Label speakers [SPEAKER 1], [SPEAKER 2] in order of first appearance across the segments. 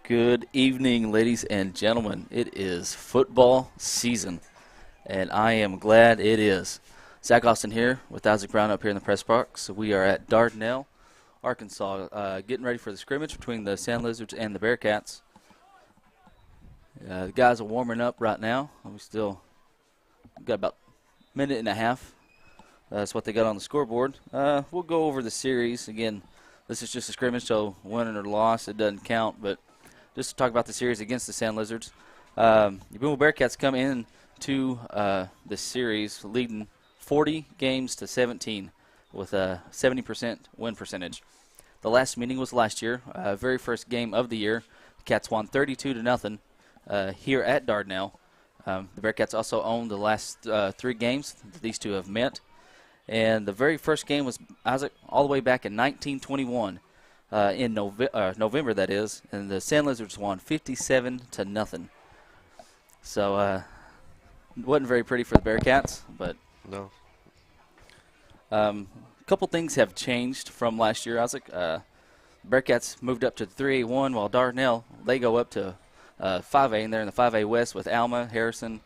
[SPEAKER 1] Good evening, ladies and gentlemen. It is football season, and I am glad it is. Zach Austin here with Isaac Brown up here in the press box. We are at Dardanelle, Arkansas, getting ready for the scrimmage between the Sand Lizards and the Bearcats. The guys are warming up right now. We still got about a minute and a half. That's what they got on the scoreboard. We'll go over the series. Again, this is just a scrimmage, so winning or loss, it doesn't count, but just to talk about the series against the Sand Lizards. The Booneville Bearcats come in to the series leading 40 games to 17 with a 70% win percentage. The last meeting was last year, very first game of the year. The Cats won 32-0 here at Dardanelle. The Bearcats also own the last 3 games that these two have met. And the very first game was, Isaac, all the way back in 1921. In November, that is, and the Sand Lizards won 57-0. So it wasn't very pretty for the Bearcats, but
[SPEAKER 2] no.
[SPEAKER 1] A couple things have changed from last year, Isaac. Bearcats moved up to 3A1, while Dardanelle, they go up to 5A, and they're in the 5A West with Alma, Harrison,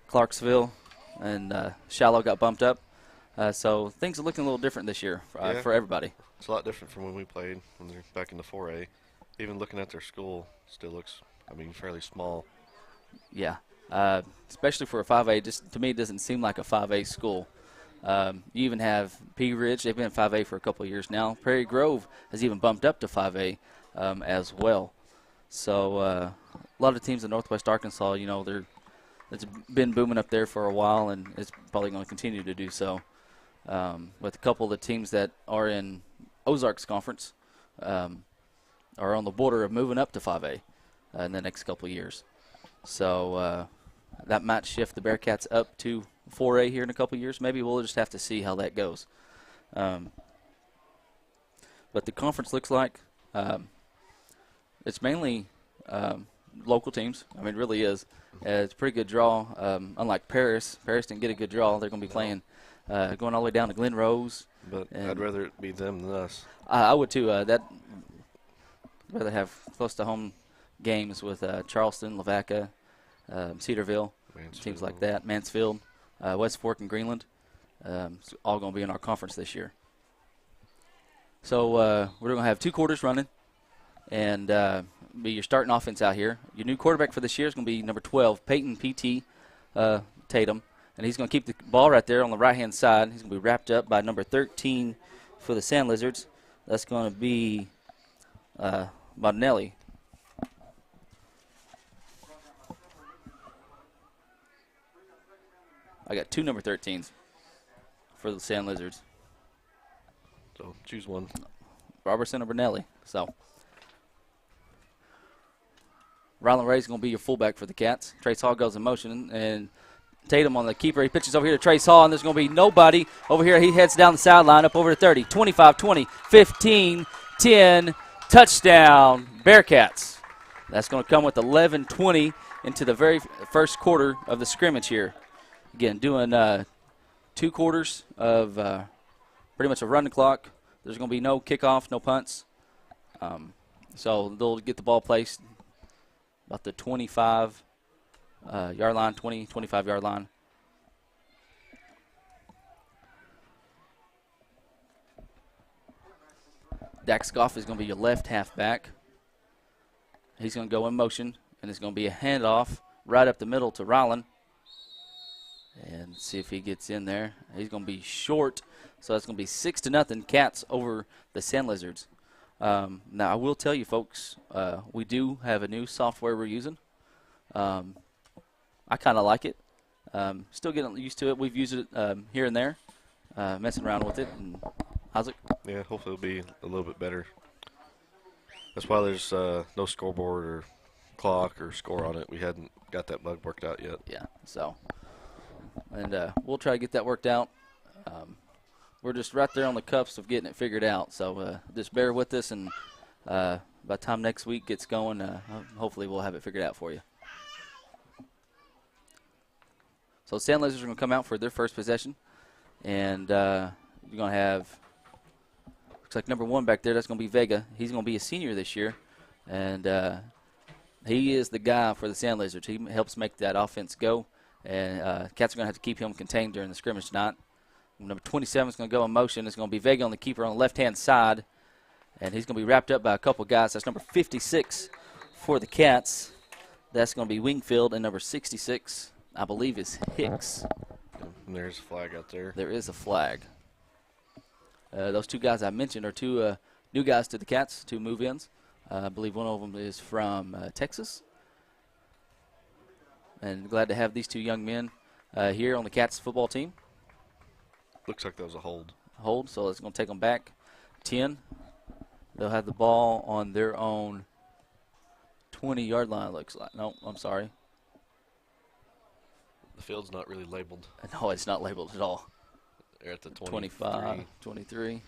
[SPEAKER 1] Clarksville, and Shallow got bumped up. So things are looking a little different this year for everybody.
[SPEAKER 2] It's a lot different from when we played when they're back in the 4A. Even looking at their school still looks, fairly small.
[SPEAKER 1] Yeah, especially for a 5A. Just to me, it doesn't seem like a 5A school. You even have Pea Ridge. They've been in 5A for a couple of years now. Prairie Grove has even bumped up to 5A as well. So a lot of teams in Northwest Arkansas, it's been booming up there for a while, and it's probably going to continue to do so. With a couple of the teams that are in Ozarks Conference are on the border of moving up to 5A in the next couple of years. So that might shift the Bearcats up to 4A here in a couple of years. Maybe we'll just have to see how that goes. But the conference looks like it's mainly local teams. It really is. It's a pretty good draw. Unlike Paris. Paris didn't get a good draw. They're going to be playing going all the way down to Glen Rose.
[SPEAKER 2] But I'd rather it be them than us.
[SPEAKER 1] I would too. I'd rather have close to home games with Charleston, Lavaca, Cedarville, teams like that, Mansfield, West Fork, and Greenland. It's all going to be in our conference this year. So we're going to have 2 quarters running, and be your starting offense out here. Your new quarterback for this year is going to be number 12, Peyton P.T. Tatum. And he's going to keep the ball right there on the right-hand side. He's going to be wrapped up by number 13 for the Sand Lizards. That's going to be Dardanelle. I got 2 number 13s for the Sand Lizards.
[SPEAKER 2] So choose one.
[SPEAKER 1] Robertson or Dardanelle. So Rylan Ray's going to be your fullback for the Cats. Trace Hall goes in motion, and Tatum on the keeper. He pitches over here to Trace Hall, and there's going to be nobody over here. He heads down the sideline up over to 30, 25, 20, 15, 10, touchdown, Bearcats. That's going to come with 11:20 into the very first quarter of the scrimmage here. Again, doing 2 quarters of pretty much a run the clock. There's going to be no kickoff, no punts. So they'll get the ball placed about the 25 yard line, 20, 25-yard line. Dax Goff is going to be your left halfback. He's going to go in motion, and it's going to be a handoff right up the middle to Rylan. And see if he gets in there. He's going to be short, so it's going to be 6-0 Cats over the Sand Lizards. Now, I will tell you, folks, we do have a new software we're using. I kind of like it. Still getting used to it. We've used it here and there, messing around with it. And Isaac?
[SPEAKER 2] Yeah, hopefully it'll be a little bit better. That's why there's no scoreboard or clock or score on it. We hadn't got that bug worked out yet.
[SPEAKER 1] Yeah, so. And we'll try to get that worked out. We're just right there on the cuffs of getting it figured out. So just bear with us, and by the time next week gets going, hopefully we'll have it figured out for you. So Sand Lizards are going to come out for their first possession. And you're going to have, looks like number 1 back there, that's going to be Vega. He's going to be a senior this year. And He is the guy for the Sand Lizards. He helps make that offense go, and Cats are going to have to keep him contained during the scrimmage tonight. Number 27 is going to go in motion. It's going to be Vega on the keeper on the left-hand side, and he's going to be wrapped up by a couple guys. That's number 56 for the Cats. That's going to be Wingfield, and number 66, I believe, is Hicks.
[SPEAKER 2] And there's a flag out there.
[SPEAKER 1] There is a flag. Those two guys I mentioned are two new guys to the Cats, two move-ins. I believe one of them is from Texas. And glad to have these two young men here on the Cats football team.
[SPEAKER 2] Looks like that was a hold.
[SPEAKER 1] Hold, so it's going to take them back 10. They'll have the ball on their own 20-yard line, looks like. No, I'm sorry.
[SPEAKER 2] The field's not really labeled.
[SPEAKER 1] No, it's not labeled at all.
[SPEAKER 2] They're at the
[SPEAKER 1] 25, 23.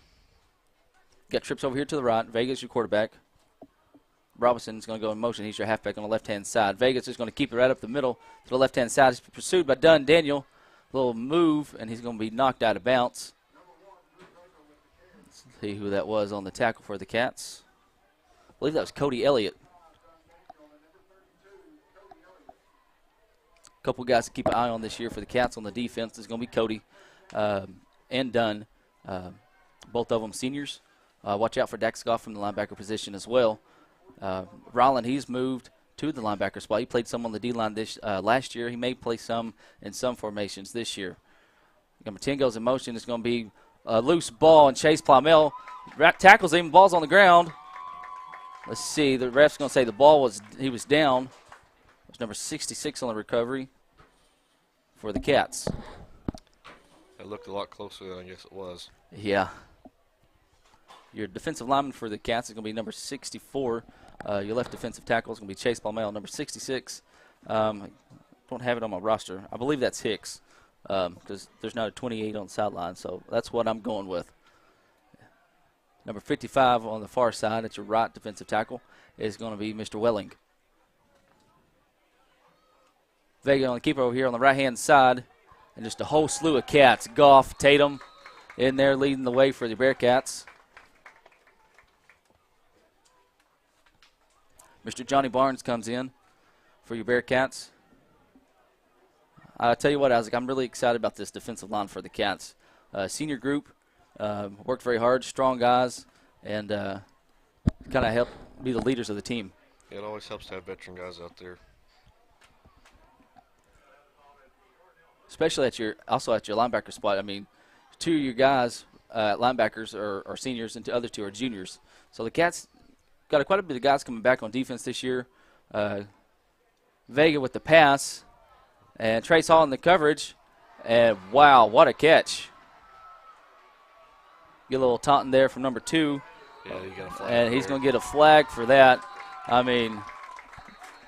[SPEAKER 1] Got trips over here to the right. Vega's your quarterback. Robinson's going to go in motion. He's your halfback on the left-hand side. Vegas is going to keep it right up the middle to the left-hand side. He's pursued by Dardanelle. Little move, and he's going to be knocked out of bounds. Let's see who that was on the tackle for the Cats. I believe that was Cody Elliott. A couple guys to keep an eye on this year for the Cats on the defense is going to be Cody and Dunn. Both of them seniors. Watch out for Dax Goff from the linebacker position as well. Rolland, he's moved to the linebacker spot. He played some on the D-line this last year. He may play some in some formations this year. Number 10 goes in motion. It's going to be a loose ball, and Chase Plymell tackles him. Ball's on the ground. Let's see. The ref's going to say he was down. It was number 66 on the recovery for the Cats.
[SPEAKER 2] It looked a lot closer than I guess it was.
[SPEAKER 1] Yeah. Your defensive lineman for the Cats is going to be number 64. Your left defensive tackle is going to be Chase Palmell, number 66. Don't have it on my roster. I believe that's Hicks because there's not a 28 on the sideline, so that's what I'm going with. Number 55 on the far side, at your right defensive tackle, is going to be Mr. Welling. Vega on the keeper over here on the right-hand side, and just a whole slew of Cats. Goff, Tatum in there leading the way for the Bearcats. Mr. Johnny Barnes comes in for your Bearcats. I'll tell you what, Isaac, I'm really excited about this defensive line for the Cats. Senior group, worked very hard, strong guys, and kind of help be the leaders of the team.
[SPEAKER 2] It always helps to have veteran guys out there.
[SPEAKER 1] Especially at your linebacker spot. I mean, two of your guys, linebackers, are seniors, and the other two are juniors. So the Cats got quite a bit of guys coming back on defense this year. Vega with the pass, and Trace Hall in the coverage. And, wow, what a catch. Get a little taunting there from number 2.
[SPEAKER 2] Yeah, he got a flag.
[SPEAKER 1] And he's going to get a flag for that. I mean,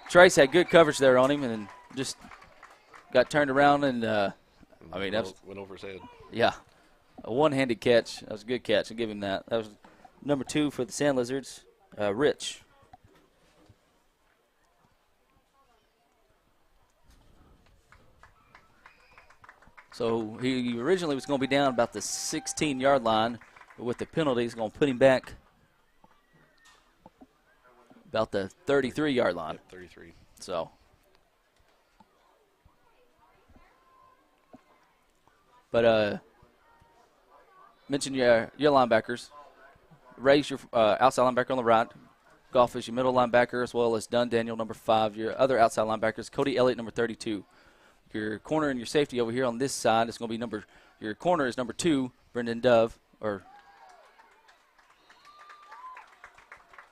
[SPEAKER 1] Trace had good coverage there on him and just got turned around. And, that
[SPEAKER 2] went over his head.
[SPEAKER 1] Yeah, a one-handed catch. That was a good catch. I'll give him that. That was number 2 for the Sand Lizards. Rich. So he originally was going to be down about the 16-yard line, but with the penalty, he's going to put him back about the 33-yard line.
[SPEAKER 2] Yep, 33.
[SPEAKER 1] So, but mention your linebackers. Ray's your outside linebacker on the right. Goff is your middle linebacker, as well as Dardanelle, number 5. Your other outside linebackers, Cody Elliott, number 32. Your corner and your safety over here on this side is going to be your corner is number 2, Brendan Dove, or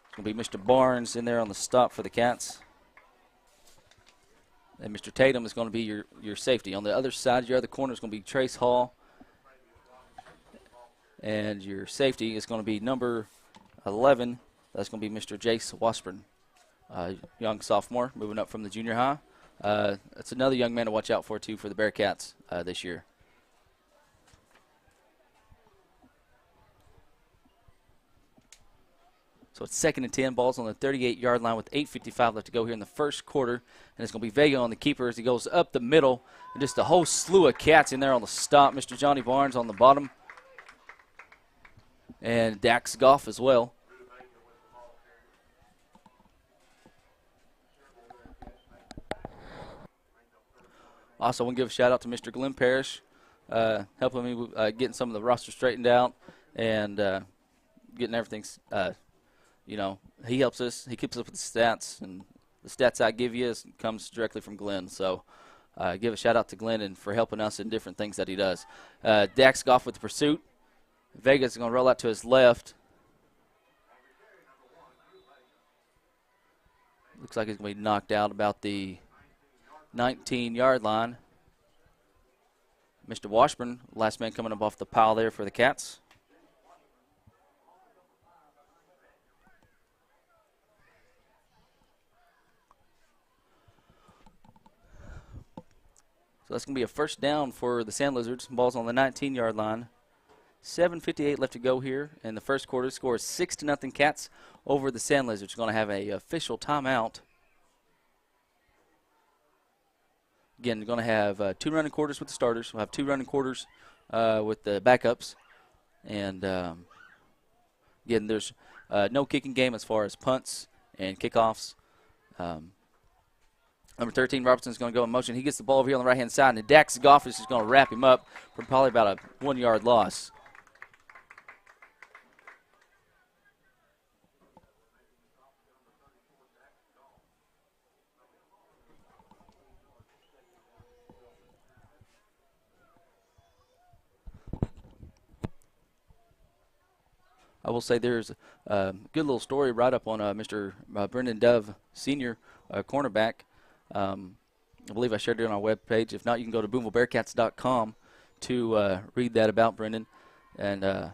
[SPEAKER 1] it's going to be Mr. Barnes in there on the stop for the Cats. And Mr. Tatum is going to be your safety. On the other side, your other corner is going to be Trace Hall. And your safety is going to be number 11. That's going to be Mr. Jace Washburn, young sophomore, moving up from the junior high. That's another young man to watch out for, too, for the Bearcats this year. So it's 2nd and 10. Ball's on the 38-yard line with 8:55 left to go here in the first quarter. And it's going to be Vega on the keeper as he goes up the middle. And just a whole slew of Cats in there on the stop. Mr. Johnny Barnes on the bottom. And Dax Goff as well. Also, want to give a shout out to Mr. Glenn Parrish, helping me with, getting some of the roster straightened out and getting everything. He helps us. He keeps up with the stats, and the stats I give you comes directly from Glenn. So, give a shout out to Glenn and for helping us in different things that he does. Dax Goff with the pursuit. Vegas is going to roll out to his left. Looks like he's going to be knocked out about the 19-yard line. Mr. Washburn, last man coming up off the pile there for the Cats. So that's going to be a first down for the Sand Lizards. Ball's on the 19-yard line. 7:58 left to go here in the first quarter. Score is 6-0 Cats over the Sand Lizards. Going to have a official timeout. Again, going to have 2 running quarters with the starters. We'll have 2 running quarters with the backups. And, again, there's no kicking game as far as punts and kickoffs. Number 13, Robertson's going to go in motion. He gets the ball over here on the right-hand side, and Dax Goff is just going to wrap him up for probably about a 1-yard loss. I will say there's a good little story right up on Mr. Brendan Dove, senior cornerback. I believe I shared it on our webpage. If not, you can go to BoonevilleBearcats.com to read that about Brendan. And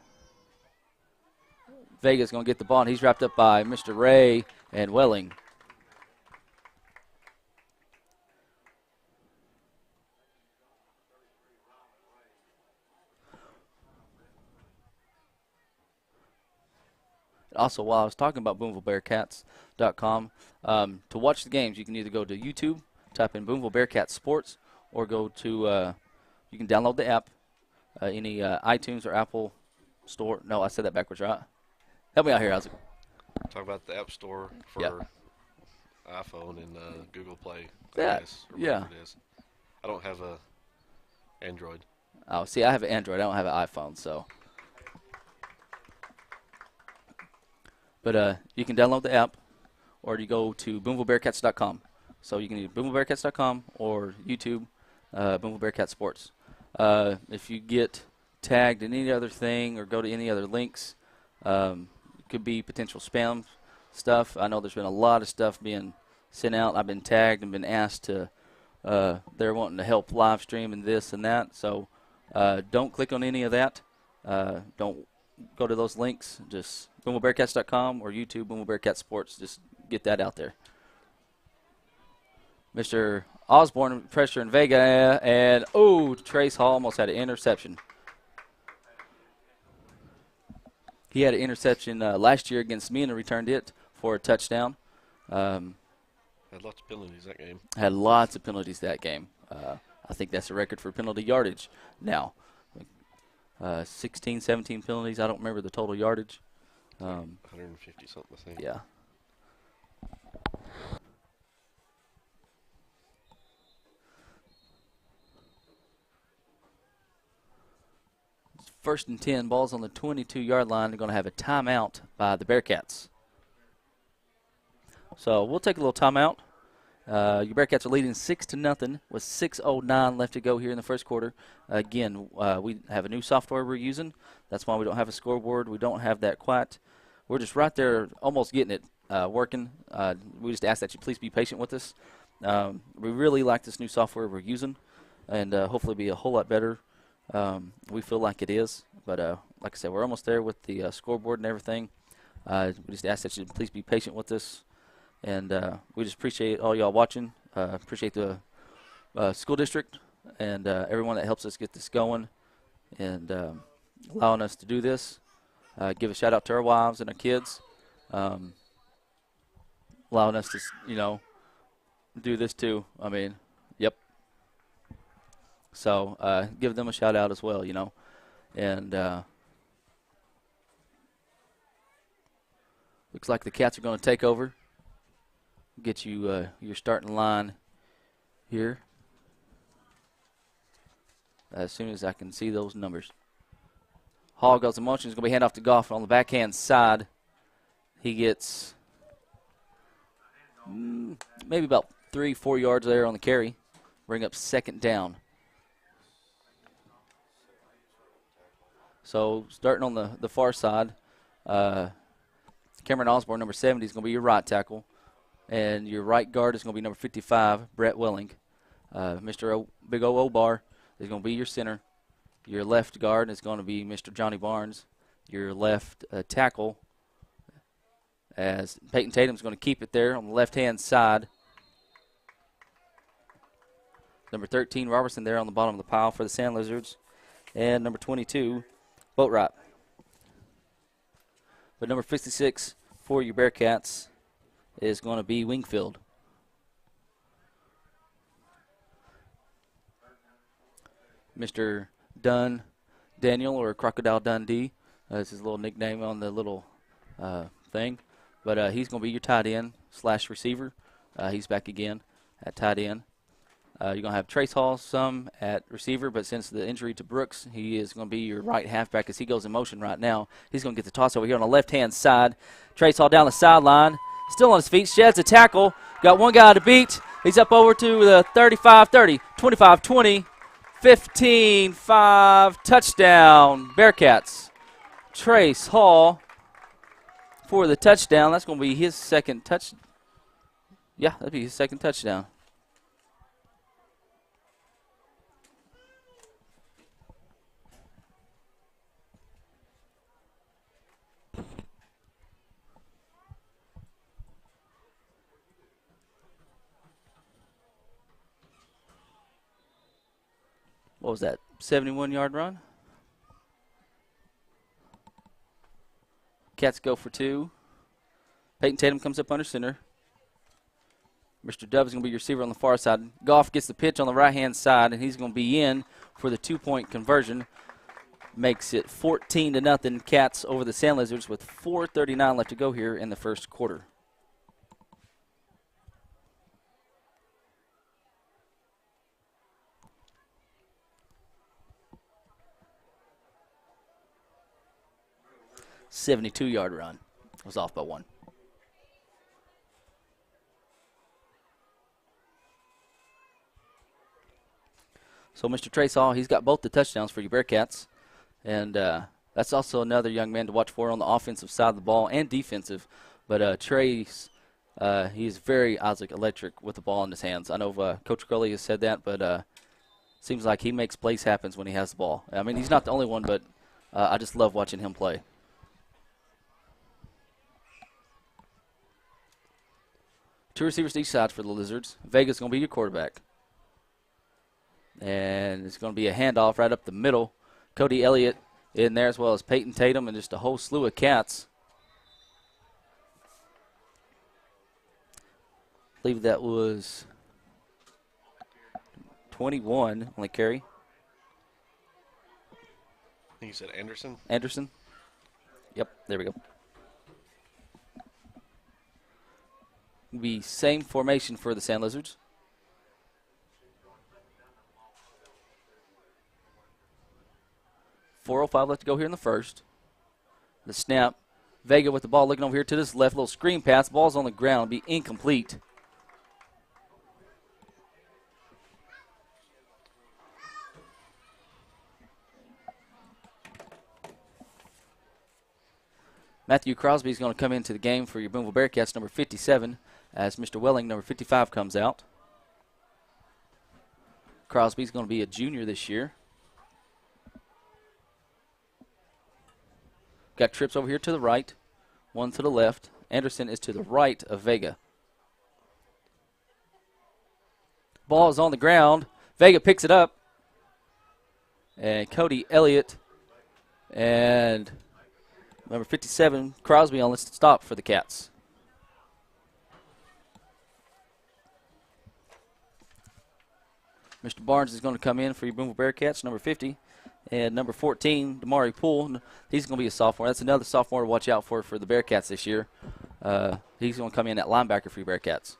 [SPEAKER 1] Vega's going to get the ball, and he's wrapped up by Mr. Ray and Welling. Also, while I was talking about BoonevilleBearcats.com, to watch the games, you can either go to YouTube, type in Booneville Bearcats Sports, or go to, you can download the app, any iTunes or Apple store. No, I said that backwards, right? Help me out here, Isaac.
[SPEAKER 2] Talk about the App Store for iPhone and Google Play.
[SPEAKER 1] Yeah, yeah.
[SPEAKER 2] It is. I don't have a Android.
[SPEAKER 1] Oh, see, I have an Android. I don't have an iPhone, so. But you can download the app, or you go to BoonevilleBearcats.com. So you can either BoonevilleBearcats.com or YouTube, Booneville Bearcats Sports. If you get tagged in any other thing or go to any other links, it could be potential spam stuff. I know there's been a lot of stuff being sent out. I've been tagged and been asked to, they're wanting to help live stream and this and that. So don't click on any of that. Don't go to those links. Just BoonevilleBearcats.com or YouTube, Booneville Bearcats Sports. Just get that out there. Mr. Osborne, pressure in Vega, and, Trace Hall almost had an interception. He had an interception last year against me and returned it for a touchdown.
[SPEAKER 2] Had lots of penalties that game.
[SPEAKER 1] Had lots of penalties that game. I think that's a record for penalty yardage now. 16, 17 penalties. I don't remember the total yardage.
[SPEAKER 2] 150 something, I think.
[SPEAKER 1] Yeah. First and 10, ball's on the 22-yard line. They're going to have a timeout by the Bearcats. So we'll take a little timeout. Your Bearcats are leading 6-0 with 6:09 left to go here in the first quarter. Again, we have a new software we're using. That's why we don't have a scoreboard. We don't have that quite. We're just right there almost getting it working. We just ask that you please be patient with us. We really like this new software we're using, and hopefully be a whole lot better. We feel like it is. But like I said, we're almost there with the scoreboard and everything. We just ask that you please be patient with us. And we just appreciate all y'all watching. Appreciate the school district and everyone that helps us get this going and allowing us to do this. Give a shout out to our wives and our kids, allowing us to, do this too. I mean, yep. So give them a shout out as well, And looks like the Cats are going to take over. Get you your starting line here. as soon as I can see those numbers. Hall goes in motion. He's going to be hand off to Goff on the backhand side. He gets maybe about 3-4 yards there on the carry. Bring up second down. So starting on the far side, Cameron Osborne, number 70, is going to be your right tackle. And your right guard is going to be number 55, Brett Welling. Mr. Big O Obar is going to be your center. Your left guard is going to be Mr. Johnny Barnes. Your left tackle, as Peyton Tatum's going to keep it there on the left-hand side. Number 13, Robertson, there on the bottom of the pile for the Sand Lizards. And number 22, Boatright. But number 56 for your Bearcats is going to be Wingfield. Mr. Daniel, or Crocodile Dundee. That's his little nickname on the little thing. But he's going to be your tight end / receiver. He's back again at tight end. You're going to have Trace Hall some at receiver, but since the injury to Brooks, he is going to be your right halfback as he goes in motion right now. He's going to get the toss over here on the left-hand side. Trace Hall down the sideline. Still on his feet. Sheds a tackle. Got one guy to beat. He's up over to the 35-30, 25-20, 15-5. Touchdown, Bearcats. Trace Hall for the touchdown. That's going to be his second touch. Yeah, that'd be his second touchdown. What was that, 71-yard run? Cats go for two. Peyton Tatum comes up under center. Mr. Dove is going to be your receiver on the far side. Goff gets the pitch on the right-hand side, and he's going to be in for the two-point conversion. Makes it 14-0 Cats over the Sand Lizards with 4:39 left to go here in the first quarter. .72-yard run. Was off by one. So Mr. Trace Hall, he's got both the touchdowns for you Bearcats. And that's also another young man to watch for on the offensive side of the ball and defensive. But Trace, he's very Isaac electric with the ball in his hands. I know Coach Crowley has said that, but seems like he makes plays happen when he has the ball. I mean, he's not the only one, but I just love watching him play. Two receivers to each side for the Lizards. Vega's going to be your quarterback. And it's going to be a handoff right up the middle. Cody Elliott in there as well as Peyton Tatum and just a whole slew of Cats. I believe that was 21 on the carry.
[SPEAKER 2] I think you said Anderson.
[SPEAKER 1] Anderson. Yep, there we go. Be same formation for the Sand Lizards. .405 left to go here in the first. The snap. Vega with the ball looking over here to this left. Little screen pass. Ball's on the ground. Be incomplete. Matthew Crosby is going to come into the game for your Booneville Bearcats, number 57, as Mr. Welling, number 55, comes out. Crosby's going to be a junior this year. Got trips over here to the right, one to the left. Anderson is to the right of Vega. Ball is on the ground. Vega picks it up. And Cody Elliott and number 57, Crosby, on the stop for the Cats. Mr. Barnes is going to come in for your Booneville Bearcats, number 50. And number 14, Damari Poole, he's going to be a sophomore. That's another sophomore to watch out for the Bearcats this year. He's going to come in at linebacker for your Bearcats.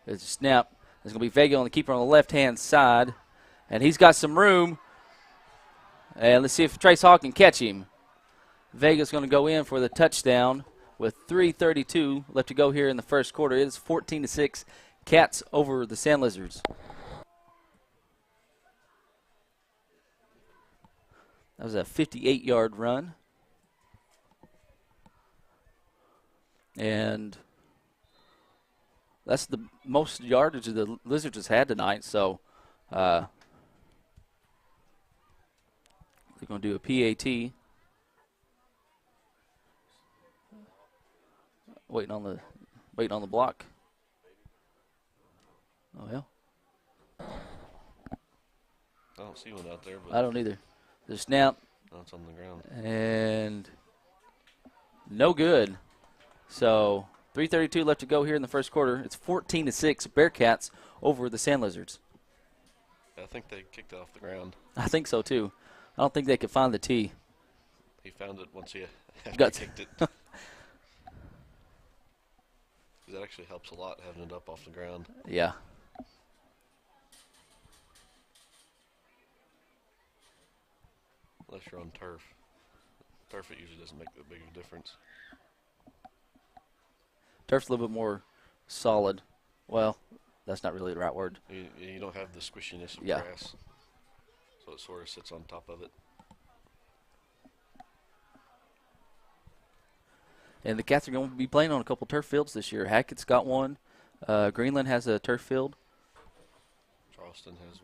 [SPEAKER 1] It's a snap. There's going to be Vega on the keeper on the left-hand side. And he's got some room. And let's see if Trace Hawk can catch him. Vega's going to go in for the touchdown with 3:32 left to go here in the first quarter. It is 14-6, Cats over the Sand Lizards. That was a 58-yard run. And that's the most yardage the Lizards has had tonight. So they're going to do a PAT. Waiting on the block. Oh, hell.
[SPEAKER 2] I don't see one out there. But
[SPEAKER 1] I don't either. The snap.
[SPEAKER 2] no, it's on the ground.
[SPEAKER 1] And no good. So 3:32 left to go here in the first quarter. It's 14-6, Bearcats over the Sand Lizards.
[SPEAKER 2] I think they kicked it off the ground.
[SPEAKER 1] I think so, too. I don't think they could find the tee.
[SPEAKER 2] He found it once he
[SPEAKER 1] Guts.
[SPEAKER 2] kicked it. That actually helps a lot, having it up off the ground.
[SPEAKER 1] Yeah.
[SPEAKER 2] Unless you're on turf. Turf, it usually doesn't make that big of a difference.
[SPEAKER 1] Turf's a little bit more solid. Well, that's not really the right word.
[SPEAKER 2] You don't have the squishiness of
[SPEAKER 1] Yeah.
[SPEAKER 2] grass, so it sort of sits on top of it.
[SPEAKER 1] And the Cats are going to be playing on a couple turf fields this year. Hackett's got one. Greenland has a turf field.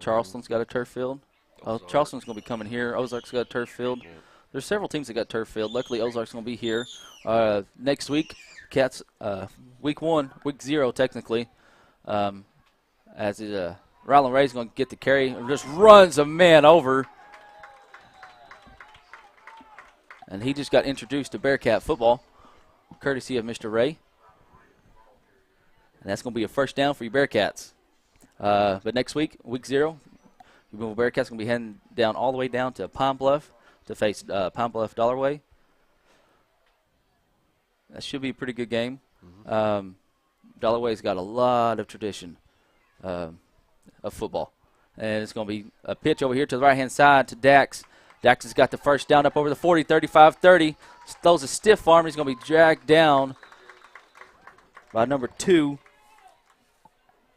[SPEAKER 1] Charleston's got a turf field. Oh, Charleston's going to be coming here. Ozark's got a turf field.
[SPEAKER 2] Yeah.
[SPEAKER 1] There's several teams that got turf field. Luckily, Ozark's going to be here. Next week, Cats, week 0 technically, as Ryland Ray's going to get the carry and just runs a man over. And he just got introduced to Bearcat football, courtesy of Mr. Ray. And that's going to be a first down for you Bearcats. But next week, week 0, Booneville Bearcats going to be heading down all the way down to Pine Bluff to face Pine Bluff Dollarway. That should be a pretty good game.
[SPEAKER 2] Mm-hmm.
[SPEAKER 1] Dollarway's got a lot of tradition of football. And it's going to be a pitch over here to the right-hand side to Dax. Dax has got the first down up over the 40, 35-30. Throws a stiff arm. He's going to be dragged down by number 2.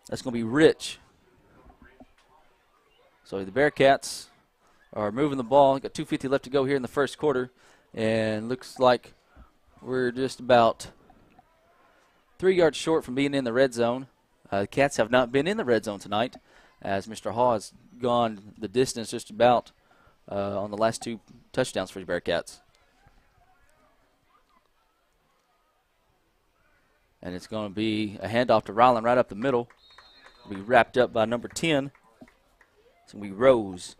[SPEAKER 1] That's going to be Rich. So the Bearcats are moving the ball. Got 2:50 left to go here in the first quarter. And looks like we're just about 3 yards short from being in the red zone. The Cats have not been in the red zone tonight, as Mr. Haw has gone the distance just about on the last 2 touchdowns for the Bearcats. And it's going to be a handoff to Ryland right up the middle. It'll be wrapped up by number 10. It's going to be Rose.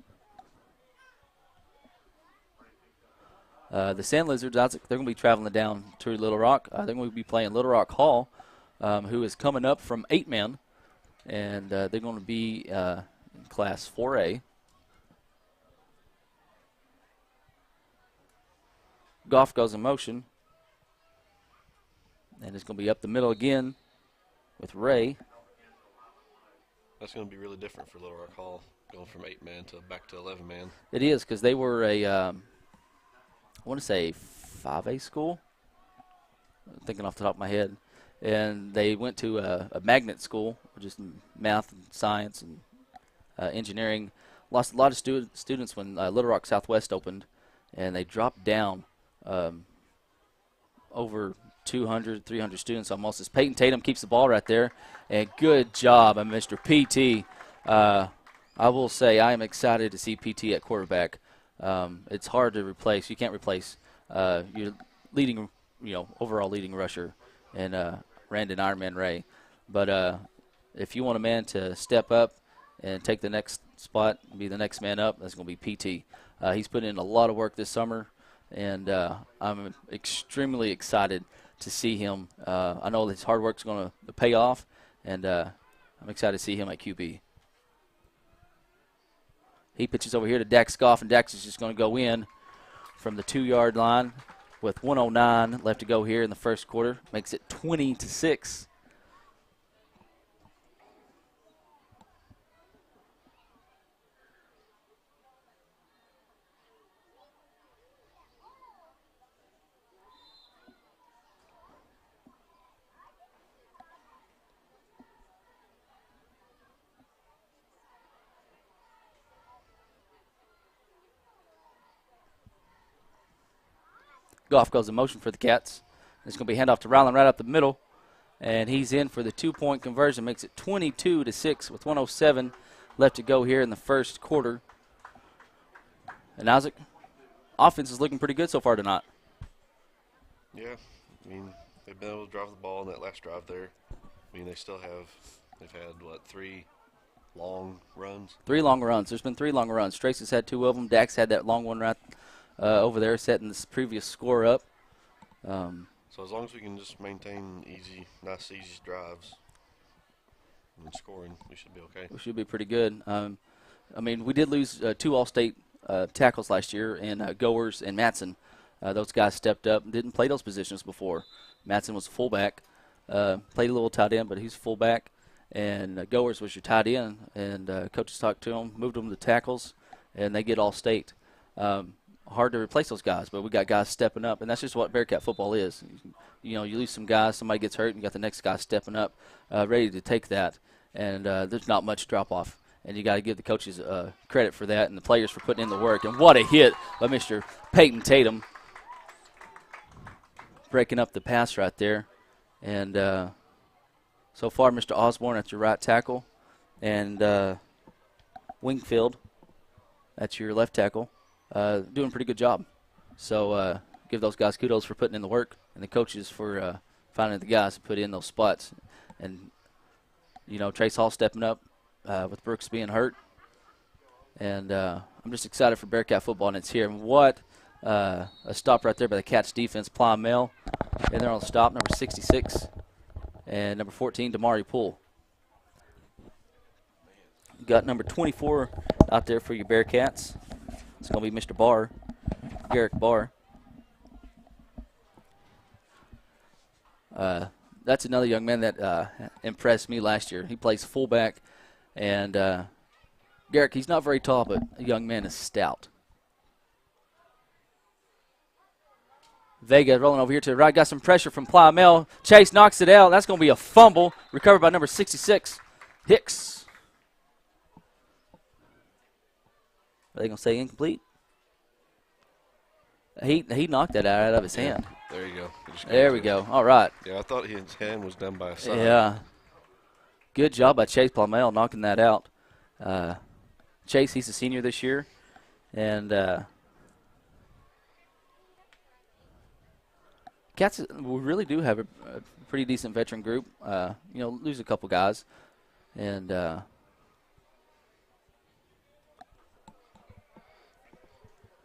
[SPEAKER 1] The Sand Lizards, they're going to be traveling down to Little Rock. They're going to be playing Little Rock Hall, who is coming up from 8-man. And they're going to be in Class 4A. Goff goes in motion. And it's going to be up the middle again with Ray.
[SPEAKER 2] That's going to be really different for Little Rock Hall, going from 8-man to back to 11-man.
[SPEAKER 1] It is, because they were I want to say 5A school. I'm thinking off the top of my head. And they went to a magnet school, just math and science and engineering. Lost a lot of students when Little Rock Southwest opened, and they dropped down over 200, 300 students almost. As Peyton Tatum keeps the ball right there. And good job by Mr. PT. I will say I am excited to see PT at quarterback. It's hard to replace. You can't replace your leading, overall leading rusher and Randon Ironman Ray. But if you want a man to step up and take the next spot, be the next man up, that's going to be PT. He's put in a lot of work this summer, and I'm extremely excited to see him. I know his hard work's going to pay off, and I'm excited to see him at QB. He pitches over here to Dax Goff, and Dax is just going to go in from the 2-yard line with 1:09 left to go here in the first quarter. Makes it 20-6. Goff goes in motion for the Cats. It's going to be handoff to Ryland right up the middle, and he's in for the 2-point conversion. Makes it 22-6 with 1:07 left to go here in the first quarter. And Isaac, offense is looking pretty good so far tonight.
[SPEAKER 2] Yeah, I mean, they've been able to drive the ball in that last drive there. I mean, they've had, what, 3 long runs?
[SPEAKER 1] 3 long runs. There's been 3 long runs. Tracy's had 2 of them. Dax had that long one right over there, setting this previous score up.
[SPEAKER 2] So as long as we can just maintain nice easy drives and scoring, we should be okay.
[SPEAKER 1] We should be pretty good. I mean, we did lose 2 All-State tackles last year in Goers and Matson. Those guys stepped up and didn't play those positions before. Matson was a fullback, played a little tight end, but he's fullback. And Goers was your tight end. And coaches talked to him, moved them to tackles, and they get All-State. Hard to replace those guys, but we got guys stepping up, and that's just what Bearcat football is. You know, you lose some guys, somebody gets hurt, and you got the next guy stepping up, ready to take that. And there's not much drop-off. And you got to give the coaches credit for that and the players for putting in the work. And what a hit by Mr. Peyton Tatum, breaking up the pass right there. And so far, Mr. Osborne at your right tackle, and Wingfield at your left tackle, doing a pretty good job. So give those guys kudos for putting in the work, and the coaches for finding the guys to put in those spots. And, you know, Trace Hall stepping up with Brooks being hurt. And I'm just excited for Bearcat football, and it's here. And what a stop right there by the Cats defense. Plymell in there on the stop, number 66. And number 14, Damari Poole. Got number 24 out there for your Bearcats. It's going to be Mr. Barr, Garrick Barr. That's another young man that impressed me last year. He plays fullback. And Garrick, he's not very tall, but a young man is stout. Vega rolling over here to the right. Got some pressure from Plymell. Chase knocks it out. That's going to be a fumble. Recovered by number 66, Hicks. Are they going to say incomplete? He knocked that out of his hand.
[SPEAKER 2] There you go.
[SPEAKER 1] There we go. All right.
[SPEAKER 2] Yeah, I thought his hand was done by a side.
[SPEAKER 1] Yeah. Good job by Chase Plymell knocking that out. Chase, he's a senior this year. And Cats, we really do have a pretty decent veteran group. You know, lose a couple guys. And
[SPEAKER 2] but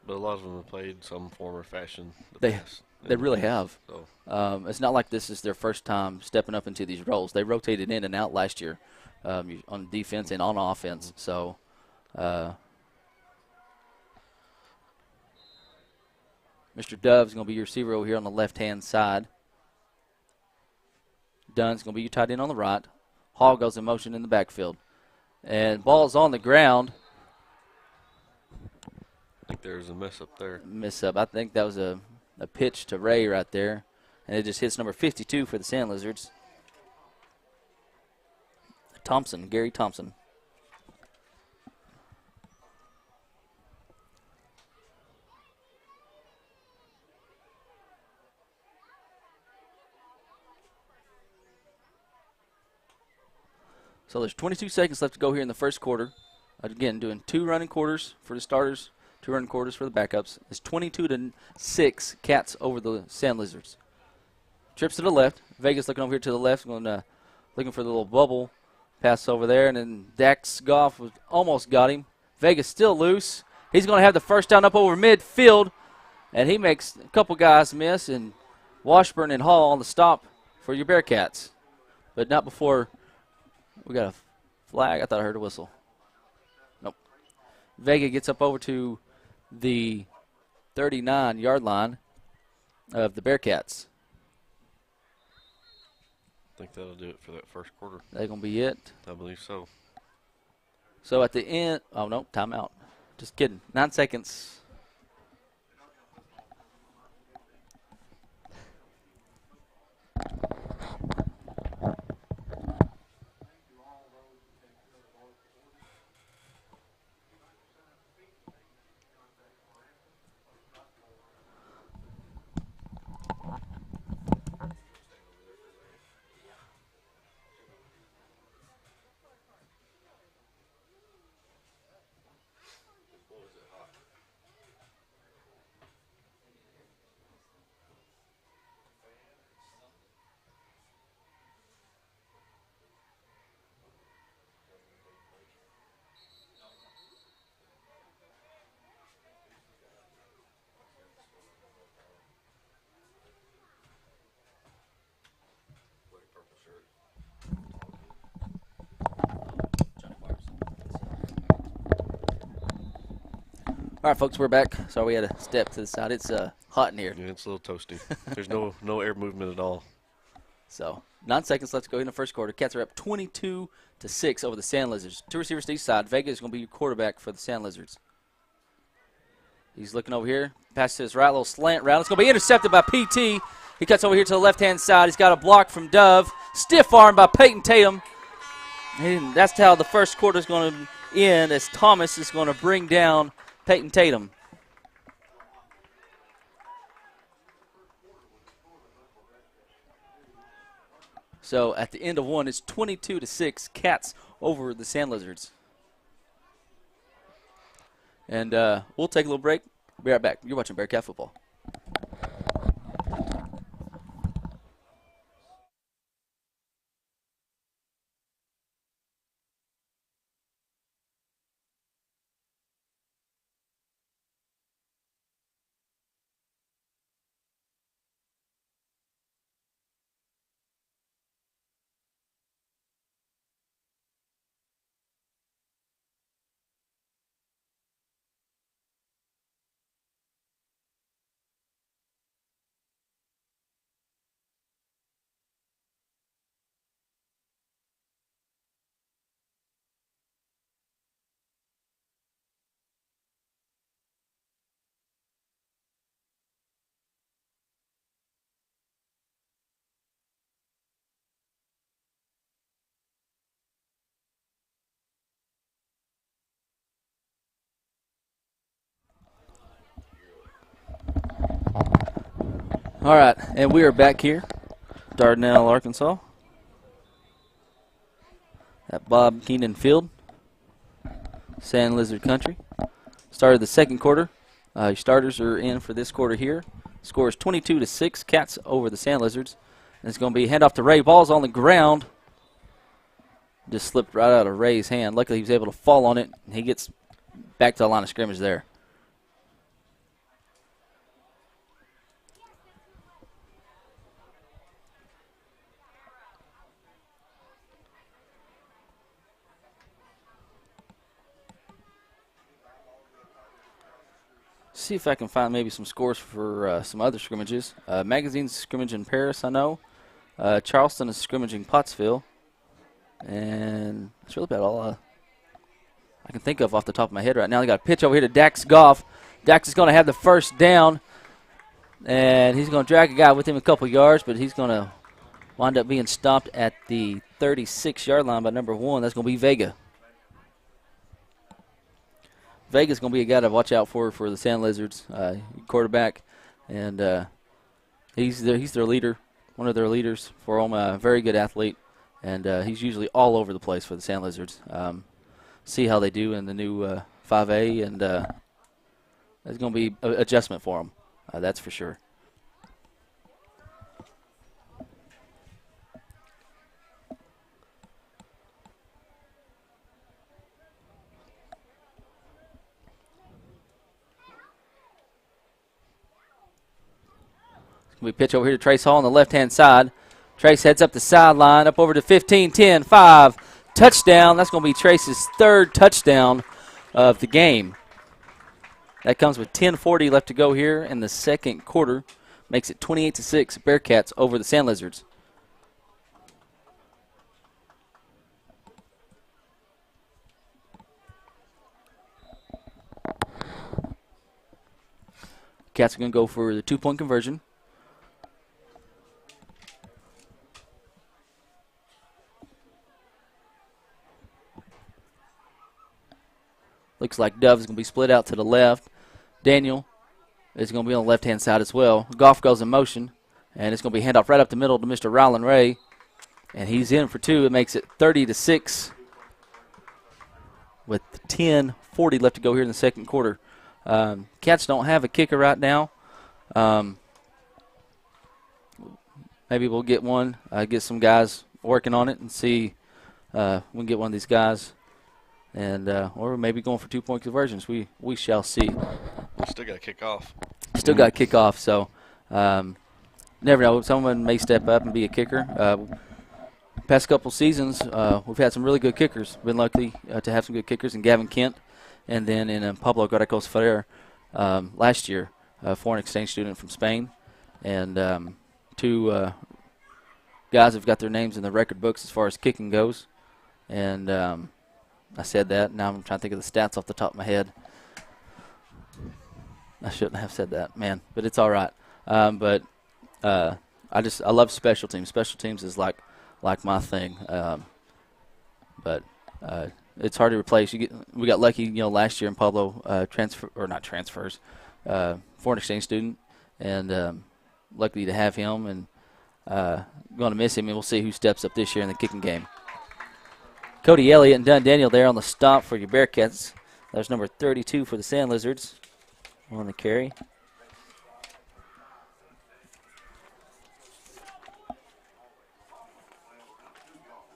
[SPEAKER 2] a lot of them have played some form or fashion.
[SPEAKER 1] They really have.
[SPEAKER 2] So.
[SPEAKER 1] It's not like this is their first time stepping up into these roles. They rotated in and out last year on defense and on offense. So Mr. Dove's going to be your receiver over here on the left-hand side. Dunn's going to be your tight end on the right. Hall goes in motion in the backfield. And ball's on the ground.
[SPEAKER 2] I think there's a mess up there.
[SPEAKER 1] I think that was a pitch to Ray right there. And it just hits number 52 for the Sand Lizards. Thompson, Gary Thompson. So there's 22 seconds left to go here in the first quarter. Again, doing 2 running quarters for the starters, 2 running quarters for the backups. It's 22-6 Cats over the Sand Lizards. Trips to the left. Vegas looking over here to the left, looking for the little bubble pass over there, and then Dax Goff almost got him. Vegas still loose. He's going to have the first down up over midfield, and he makes a couple guys miss, and Washburn and Hall on the stop for your Bearcats. But not before we got a flag. I thought I heard a whistle. Nope. Vega gets up over to the 39-yard line of the Bearcats.
[SPEAKER 2] I think that'll do it for that first quarter.
[SPEAKER 1] That's going to be it.
[SPEAKER 2] I believe so.
[SPEAKER 1] So at the end, oh, no, timeout. Just kidding. 9 seconds. All right, folks, we're back. Sorry we had to step to the side. It's hot in here.
[SPEAKER 2] Yeah, it's a little toasty. There's no air movement at all.
[SPEAKER 1] So 9 seconds. Let's go in the first quarter. Cats are up 22-6 over the Sand Lizards. Two receivers to each side. Vega is going to be your quarterback for the Sand Lizards. He's looking over here. Pass to his right, little slant route. It's going to be intercepted by PT. He cuts over here to the left-hand side. He's got a block from Dove. Stiff arm by Peyton Tatum. And that's how the first quarter is going to end, as Thomas is going to bring down Peyton Tatum. So at the end of one, it's 22-6, Cats over the Sand Lizards. And we'll take a little break. Be right back. You're watching Bearcat football. All right, and we are back here, Dardanelle, Arkansas, at Bob Keenan Field, Sand Lizard Country. Started the second quarter. Your starters are in for this quarter here. Score is 22-6, Cats over the Sand Lizards. And it's going to be a handoff to Ray. Ball's on the ground. Just slipped right out of Ray's hand. Luckily, he was able to fall on it, and he gets back to the line of scrimmage there. See if I can find maybe some scores for some other scrimmages. Magazine's scrimmage in Paris, I know. Charleston is scrimmaging Pottsville. And that's really about all I can think of off the top of my head right now. They got a pitch over here to Dax Goff. Dax is going to have the first down. And he's going to drag a guy with him a couple yards, but he's going to wind up being stopped at the 36-yard line by number 1. That's going to be Vega. Vega's going to be a guy to watch out for the Sand Lizards, quarterback, and he's their leader, one of their leaders for them. A very good athlete, and he's usually all over the place for the Sand Lizards. See how they do in the new 5A, and it's going to be an adjustment for them. That's for sure. We pitch over here to Trace Hall on the left-hand side. Trace heads up the sideline, up over to 15, 10, 5. Touchdown. That's going to be Trace's third touchdown of the game. That comes with 10:40 left to go here in the second quarter. Makes it 28-6, Bearcats over the Sand Lizards. Cats are going to go for the two-point conversion. Looks like Dove is going to be split out to the left. Daniel is going to be on the left-hand side as well. Goff goes in motion, and it's going to be handoff right up the middle to Mr. Rylan Ray. And he's in for two. It makes it 30-6 with 10:40 left to go here in the second quarter. Cats don't have a kicker right now. Maybe we'll get one, get some guys working on it and see we can get one of these guys. And or maybe going for two-point conversions. We shall see.
[SPEAKER 2] We still got to kick off.
[SPEAKER 1] Still got to kick off, so never know. Someone may step up and be a kicker. Past couple seasons, we've had some really good kickers. Been lucky to have some good kickers in Gavin Kent And then in Pablo Garacos Ferrer last year, a foreign exchange student from Spain. And two guys have got their names in the record books as far as kicking goes. And I said that. Now I'm trying to think of the stats off the top of my head. I shouldn't have said that, man, but it's all right. But I love special teams. Special teams is like my thing. But it's hard to replace. We got lucky, last year in Pablo, foreign exchange student, and lucky to have him, and going to miss him. And we'll see who steps up this year in the kicking game. Cody Elliott and Dardanelle there on the stop for your Bearcats. There's number 32 for the Sand Lizards on the carry.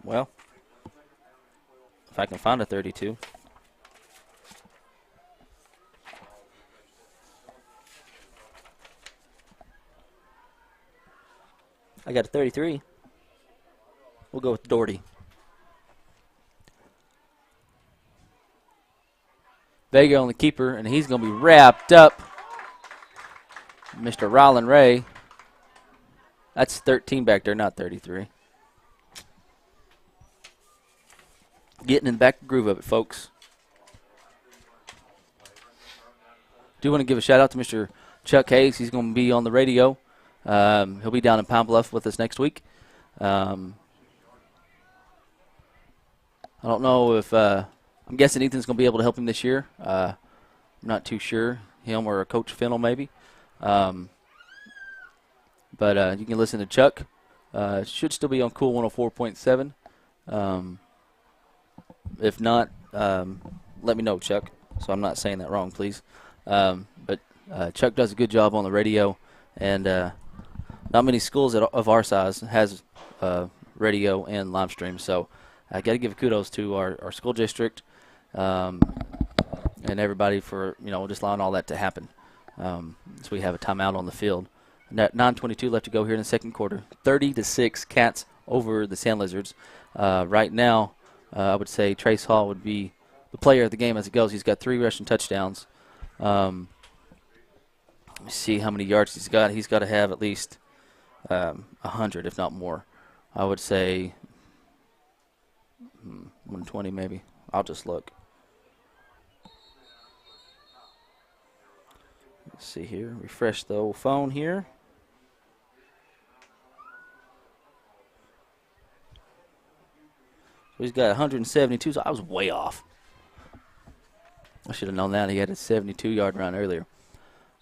[SPEAKER 1] Well, if I can find a 32. I got a 33. We'll go with Doherty. Vega on the keeper, and he's going to be wrapped up. Mr. Rylan Ray. That's 13 back there, not 33. Getting in the back groove of it, folks. Do want to give a shout out to Mr. Chuck Hayes. He's going to be on the radio. He'll be down in Pine Bluff with us next week. I don't know if I'm guessing Ethan's going to be able to help him this year. I'm not too sure. Him or Coach Fennell maybe. But you can listen to Chuck. Should still be on Cool 104.7. If not, let me know, Chuck. So I'm not saying that wrong, please. But Chuck does a good job on the radio, and not many schools of our size has radio and live stream. So I got to give kudos to our school district and everybody for just allowing all that to happen. So we have a timeout on the field. 9:22 left to go here in the second quarter. 30-6 Cats over the Sand Lizards. Right now, I would say Trace Hall would be the player of the game as it goes. He's got 3 rushing touchdowns. Let me see how many yards he's got. He's got to have at least 100, if not more. I would say 120 maybe. I'll just look. Let's see here. Refresh the old phone here. So he's got 172, so I was way off. I should have known that. He had a 72-yard run earlier.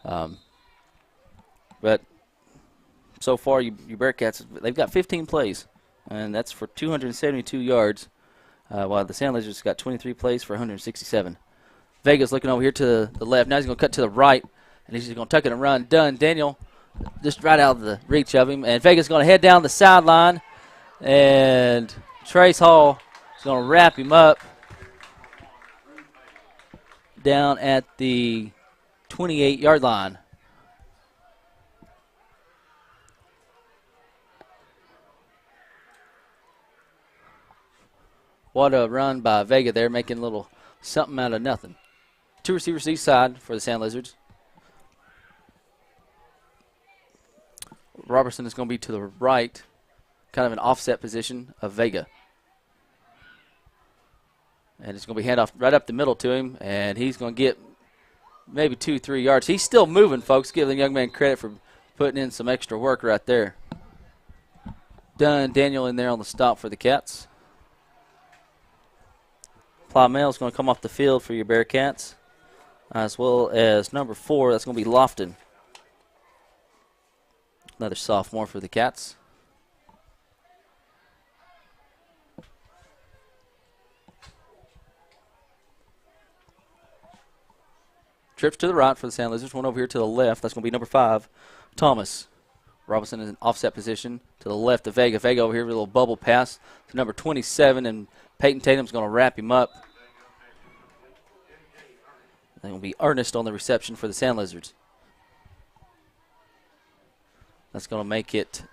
[SPEAKER 1] But so far, your Bearcats, they've got 15 plays, and that's for 272 yards, while the Sand Lizards got 23 plays for 167. Vega's looking over here to the left. Now he's going to cut to the right, and he's just going to tuck it and run. Dardanelle just right out of the reach of him, and Vega's going to head down the sideline, and Trace Hall is going to wrap him up down at the 28-yard line. What a run by Vega there, making a little something out of nothing. 2 receivers each side for the Sand Lizards. Robertson is going to be to the right, kind of an offset position of Vega. And it's going to be handoff right up the middle to him, and he's going to get maybe 2-3 yards. He's still moving, folks. Give the young man credit for putting in some extra work right there. Dardanelle in there on the stop for the Cats. Plymale is going to come off the field for your Bearcats, as well as number 4. That's going to be Lofton. Another sophomore for the Cats. Trips to the right for the Sand Lizards. One over here to the left. That's going to be number 5, Thomas. Robinson is in off-set position to the left of Vega. Vega over here with a little bubble pass to number 27, and Peyton Tatum's going to wrap him up. Then will be Ernest on the reception for the Sand Lizards. That's going to make it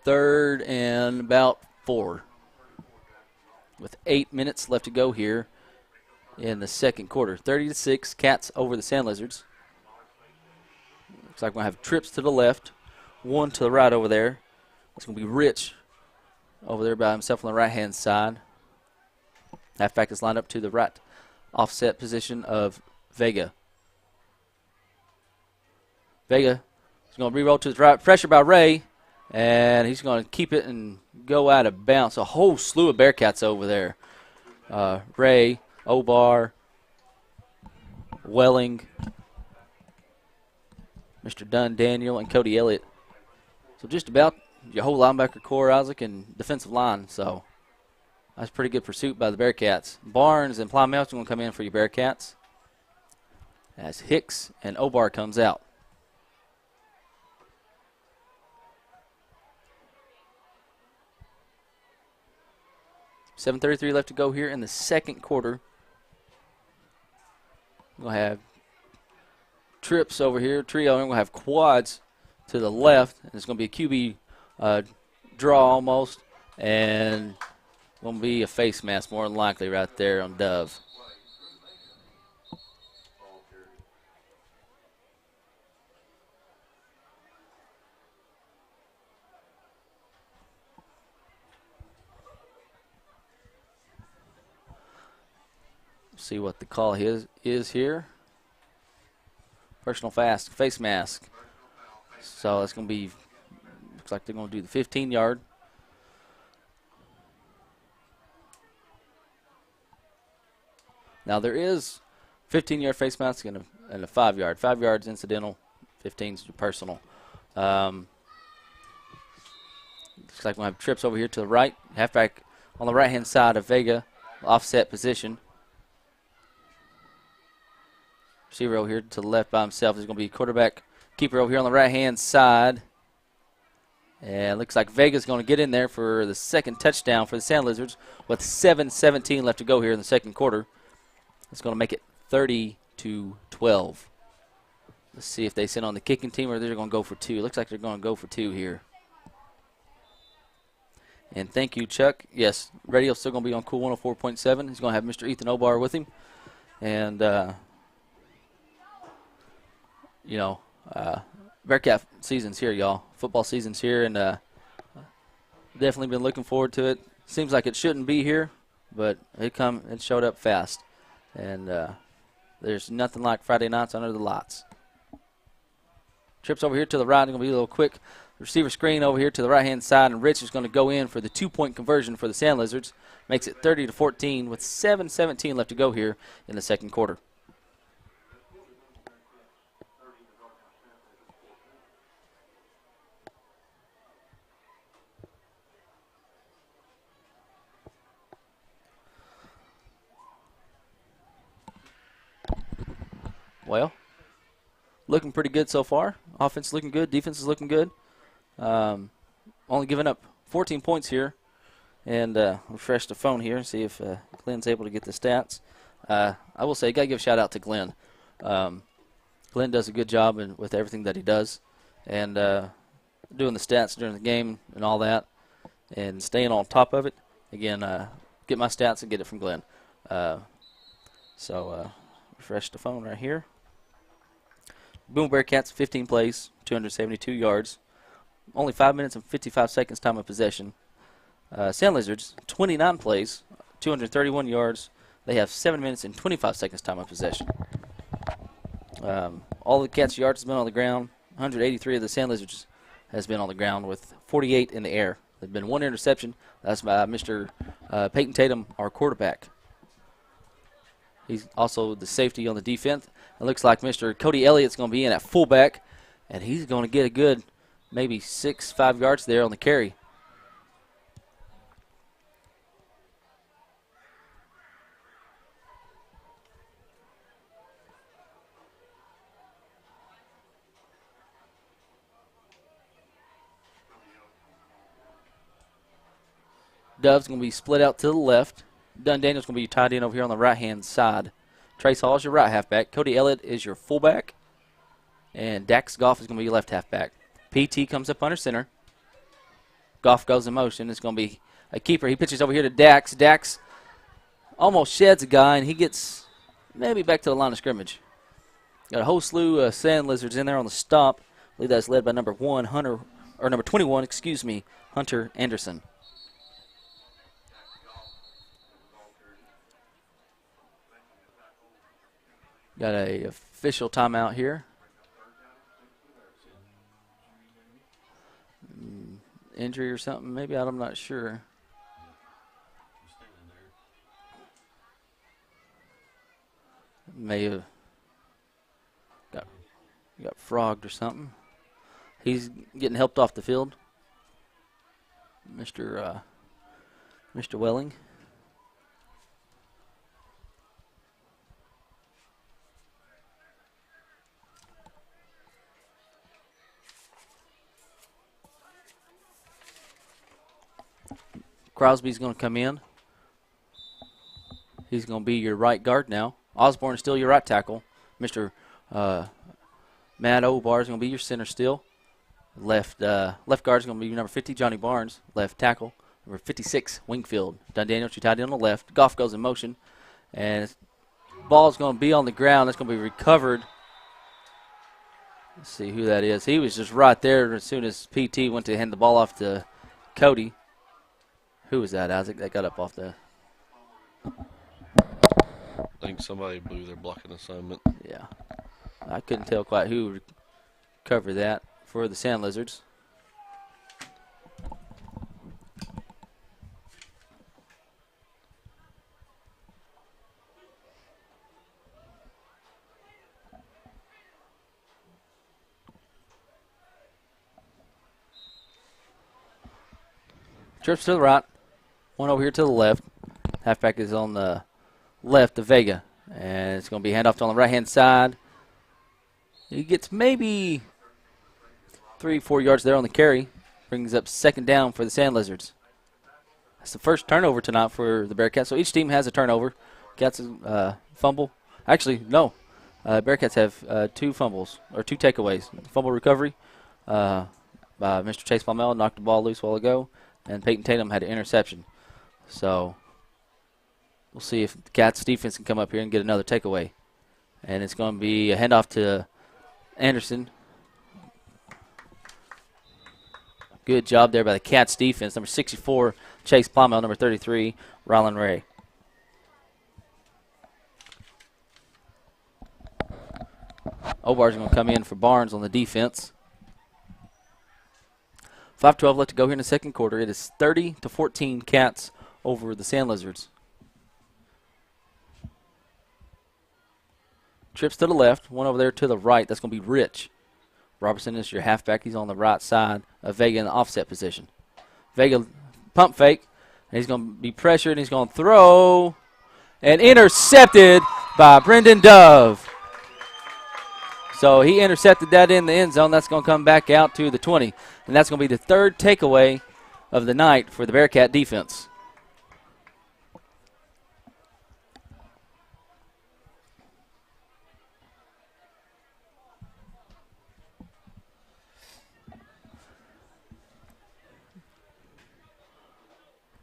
[SPEAKER 1] 3rd and about 4. With 8 minutes left to go here in the second quarter. 30-6, Cats over the Sand Lizards. Looks like we're going to have trips to the left, one to the right over there. It's going to be Rich over there by himself on the right-hand side. Halfback is lined up to the right offset position of Vega. Vega is going to re-roll to his right. Pressure by Ray, and he's going to keep it and go out of bounds. A whole slew of Bearcats over there. Ray, Obar, Welling, Mr. Dardanelle, and Cody Elliott. So just about your whole linebacker core, Isaac, and defensive line. So that's pretty good pursuit by the Bearcats. Barnes and Plymouth are going to come in for your Bearcats as Hicks and Obar comes out. $7:33 left to go here in the second quarter. We'll have trips over here, trio, and we'll have quads to the left. And it's going to be a QB draw almost, and going to be a face mask more than likely right there on Dove. See what the call is here. Personal face mask. So it's going to be, looks like they're going to do the 15-yard. Now there is 15-yard face mask and a 5-yard. 5 yards incidental, 15's personal. Looks like we'll have trips over here to the right. Halfback on the right-hand side of Vega, offset position. Receiver over here to the left by himself is going to be quarterback keeper over here on the right-hand side. And looks like Vega's going to get in there for the second touchdown for the Sand Lizards with 7:17 left to go here in the second quarter. It's going to make it 30-12. Let's see if they send on the kicking team or they're going to go for two. Looks like they're going to go for two here. And thank you, Chuck. Yes, radio's still going to be on Cool 104.7. He's going to have Mr. Ethan Obar with him. And, Bearcat season's here, y'all. Football season's here, and definitely been looking forward to it. Seems like it shouldn't be here, but it showed up fast. And there's nothing like Friday nights under the lights. Trips over here to the right, going to be a little quick. Receiver screen over here to the right-hand side, and Rich is going to go in for the 2-point conversion for the Sand Lizards. Makes it 30-14 with 7:17 left to go here in the second quarter. Well, looking pretty good so far. Offense looking good. Defense is looking good. Only giving up 14 points here. And refresh the phone here and see if Glenn's able to get the stats. I will say, got to give a shout out to Glenn. Glenn does a good job with everything that he does. And doing the stats during the game and all that. And staying on top of it. Again, get my stats and get it from Glenn. Refresh the phone right here. Booneville Bearcats, 15 plays, 272 yards. Only 5 minutes and 55 seconds time of possession. Sand Lizards, 29 plays, 231 yards. They have 7 minutes and 25 seconds time of possession. All the Cats' yards has been on the ground. 183 of the Sand Lizards has been on the ground with 48 in the air. There's been one interception. That's by Mr. Peyton Tatum, our quarterback. He's also the safety on the defense. It looks like Mr. Cody Elliott's going to be in at fullback, and he's going to get a good maybe 5 yards there on the carry. Dove's going to be split out to the left. Dardanelle's going to be tied in over here on the right-hand side. Trace Hall is your right halfback. Cody Elliott is your fullback. And Dax Goff is going to be your left halfback. PT comes up under center. Goff goes in motion. It's going to be a keeper. He pitches over here to Dax. Dax almost sheds a guy, and he gets maybe back to the line of scrimmage. Got a whole slew of sand lizards in there on the stop. I believe that's led by number 21, Hunter Anderson. Got a official timeout here. Injury or something, maybe. I'm not sure. May have got frogged or something. He's getting helped off the field. Mr. Welling. Crosby's going to come in. He's going to be your right guard now. Osborne is still your right tackle. Mr. Matt Obar is going to be your center still. Left guard is going to be your number 50, Johnny Barnes. Left tackle, number 56, Wingfield. Dardanelle, you tied in on the left. Goff goes in motion. And ball is going to be on the ground. That's going to be recovered. Let's see who that is. He was just right there as soon as PT went to hand the ball off to Cody. Who was that, Isaac, that got up off the...
[SPEAKER 2] I think somebody blew their blocking assignment.
[SPEAKER 1] Yeah. I couldn't tell quite who recovered that for the Sand Lizards. Trips to the right. One over here to the left. Halfback is on the left of Vega. And it's going to be handoff on the right-hand side. He gets maybe 3-4 yards there on the carry. Brings up second down for the Sand Lizards. That's the first turnover tonight for the Bearcats. So each team has a turnover. Cats fumble. Actually, no. Bearcats have 2 fumbles, or 2 takeaways. Fumble recovery by Mr. Chase Palmel, knocked the ball loose a while ago. And Peyton Tatum had an interception. So we'll see if the Cats defense can come up here and get another takeaway. And it's going to be a handoff to Anderson. Good job there by the Cats defense. Number 64, Chase Palmel. Number 33, Rylan Ray. Obar's going to come in for Barnes on the defense. 5:12 left to go here in the second quarter. It is 30-14 Cats over the Sand Lizards. Trips to the left, one over there to the right. That's going to be Rich. Robertson is your halfback. He's on the right side of Vega in the offset position. Vega pump fake. And he's going to be pressured, and he's going to throw. And intercepted by Brendan Dove. So he intercepted that in the end zone. That's going to come back out to the 20. And that's going to be the third takeaway of the night for the Bearcat defense.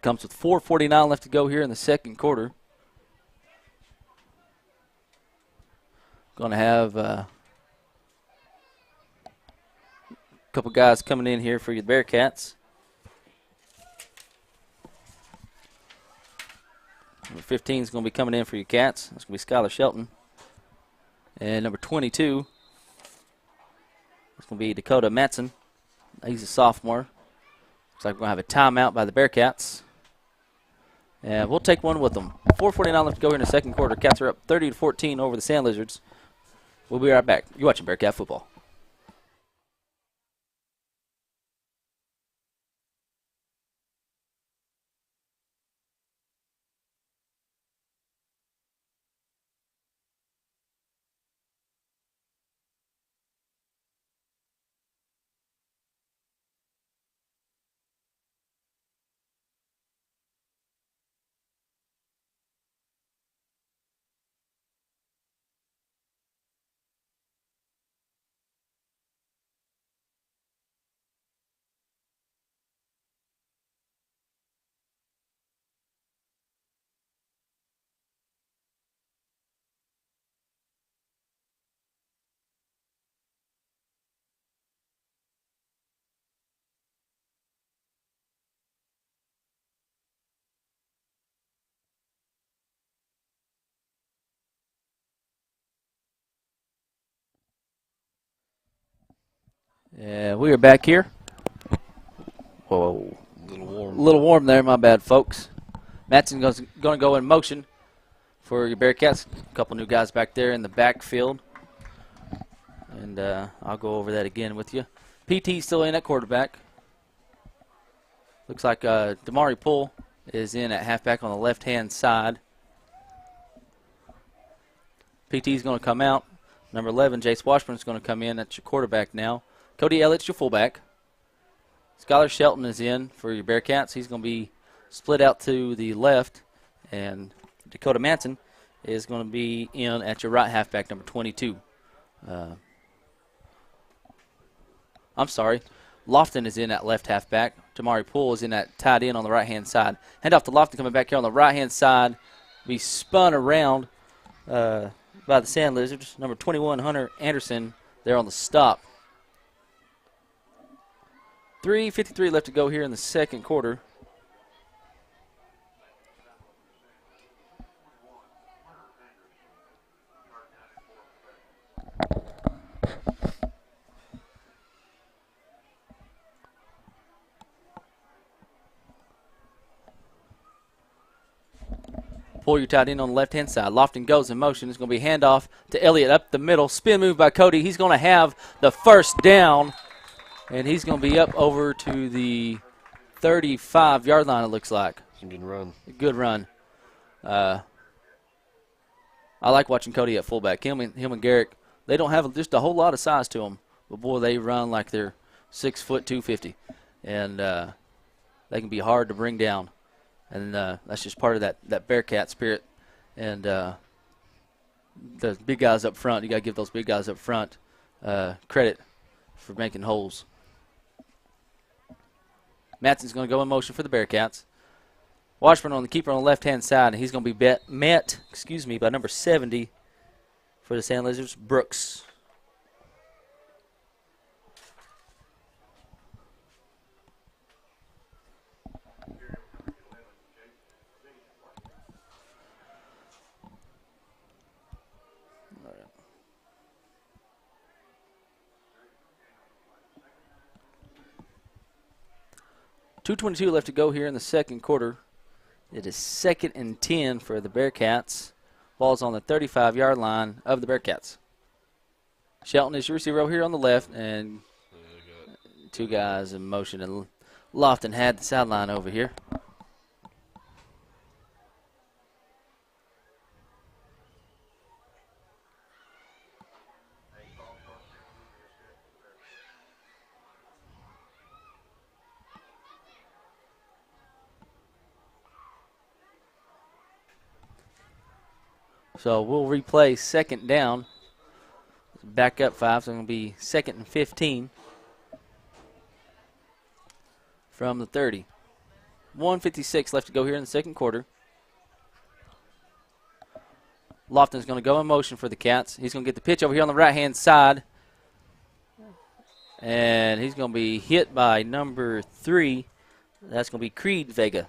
[SPEAKER 1] Comes with 4:49 left to go here in the second quarter. Going to have a couple guys coming in here for your Bearcats. Number 15 is going to be coming in for your Cats. That's going to be Skylar Shelton. And number 22 is going to be Dakota Matson. He's a sophomore. Looks like we're going to have a timeout by the Bearcats. And we'll take one with them. 4:49 left to go here in the second quarter. Cats are up 30-14 over the Sand Lizards. We'll be right back. You're watching Bearcat football. And we are back here. Whoa.
[SPEAKER 2] A little warm.
[SPEAKER 1] A little warm there, my bad, folks. Matson's going to go in motion for your Bearcats. A couple new guys back there in the backfield. And I'll go over that again with you. PT's still in at quarterback. Looks like Damari Poole is in at halfback on the left-hand side. PT's going to come out. Number 11, Jace Washburn's going to come in. That's your quarterback now. Cody Elliott's your fullback. Skylar Shelton is in for your Bearcats. He's going to be split out to the left. And Dakota Manson is going to be in at your right halfback, number 22. I'm sorry. Lofton is in at left halfback. Damari Poole is in at tight end on the right-hand side. Hand off to Lofton coming back here on the right-hand side. Be spun around by the Sand Lizards. Number 21, Hunter Anderson, there on the stop. 3:53 left to go here in the second quarter. Pull your tight end on the left-hand side. Lofton goes in motion. It's going to be handoff to Elliott up the middle. Spin move by Cody. He's going to have the first down, and he's going to be up over to the 35-yard line, it looks like.
[SPEAKER 2] It's a good run.
[SPEAKER 1] Good run. I like watching Cody at fullback. Him and Garrick, they don't have just a whole lot of size to them, but, boy, they run like they're 6 foot 250, and they can be hard to bring down. And that's just part of that Bearcat spirit. And the big guys up front, you got to give those big guys up front credit for making holes. Matson's going to go in motion for the Bearcats. Washburn on the keeper on the left-hand side, and he's going to be met by number 70 for the Sand Lizards, Brooks. .222 left to go here in the second quarter. It is 2nd and 10 for the Bearcats. Ball's on the 35-yard line of the Bearcats. Shelton is your receiver over here on the left, and two guys in motion. And Lofton had the sideline over here. So we'll replay 2nd down. Back up 5, so it's going to be 2nd and 15 from the 30. 1:56 left to go here in the second quarter. Lofton's going to go in motion for the Cats. He's going to get the pitch over here on the right-hand side. And he's going to be hit by number 3. That's going to be Creed Vega.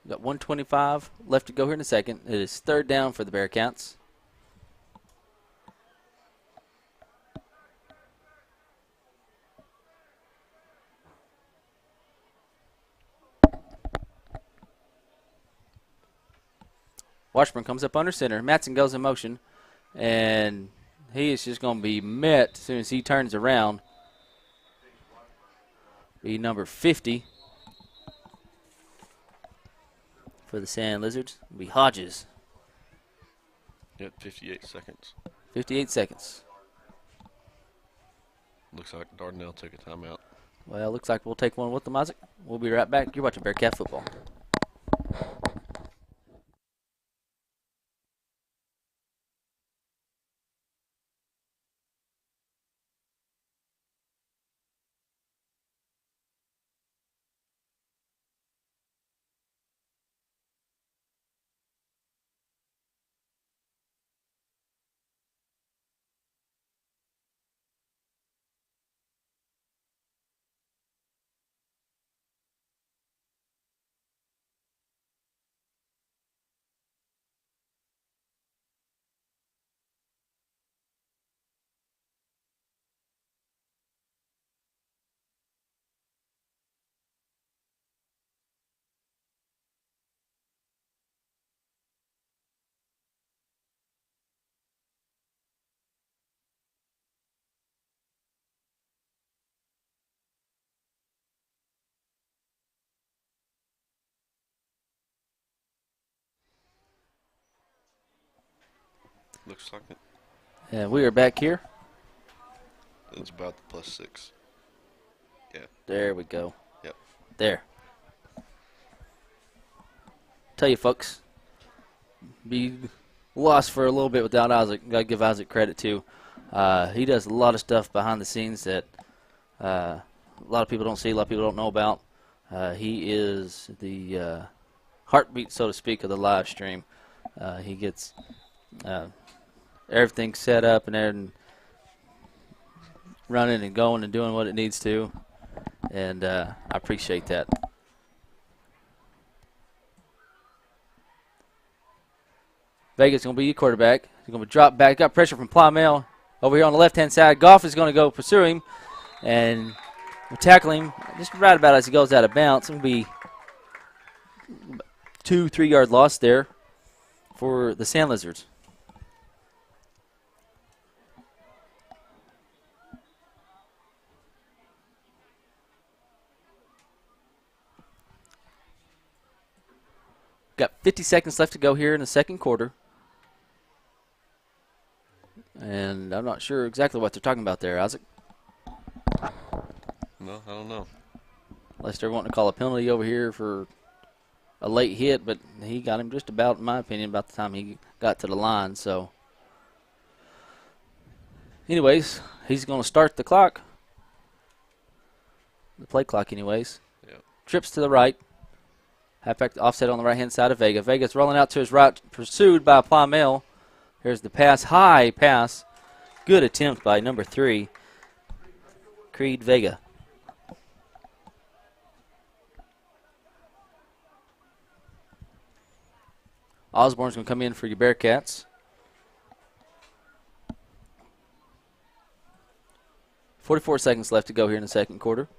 [SPEAKER 1] Got 1:25 left to go here in the second. It is 3rd down for the Bearcats. Washburn comes up under center. Matson goes in motion, and he is just going to be met as soon as he turns around. Be number 50. For the Sand Lizards, it'll be Hodges.
[SPEAKER 2] Yep, 58 seconds.
[SPEAKER 1] 58 seconds.
[SPEAKER 2] Looks like Dardanelle took a timeout.
[SPEAKER 1] Well, looks like we'll take one with them, Isaac. We'll be right back. You're watching Bearcat football.
[SPEAKER 2] looks like it.
[SPEAKER 1] And we are back here.
[SPEAKER 2] It's about the +6. Yeah.
[SPEAKER 1] There we go.
[SPEAKER 2] Yep.
[SPEAKER 1] There. Tell you, folks, be lost for a little bit without Isaac. Got to give Isaac credit, too. He does a lot of stuff behind the scenes that a lot of people don't see, a lot of people don't know about. He is the heartbeat, so to speak, of the live stream. He gets everything set up and everything running and going and doing what it needs to, and I appreciate that. Vega's going to be your quarterback. He's going to drop back. Got pressure from Plymale over here on the left-hand side. Goff is going to go pursue him, and we'll tackle him just right about as he goes out of bounds. It'll be 2-3 yard loss there for the Sand Lizards. Got 50 seconds left to go here in the second quarter. And I'm not sure exactly what they're talking about there, Isaac.
[SPEAKER 2] No, I don't know.
[SPEAKER 1] Unless they're wanting to call a penalty over here for a late hit, but he got him just about, in my opinion, about the time he got to the line. So, anyways, he's going to start the clock. The play clock, anyways.
[SPEAKER 2] Yep.
[SPEAKER 1] Trips to the right. Halfback offset on the right-hand side of Vega. Vega's rolling out to his right, pursued by Plymale. Here's the pass, high pass. Good attempt by number 3, Creed Vega. Osborne's going to come in for your Bearcats. 44 seconds left to go here in the second quarter.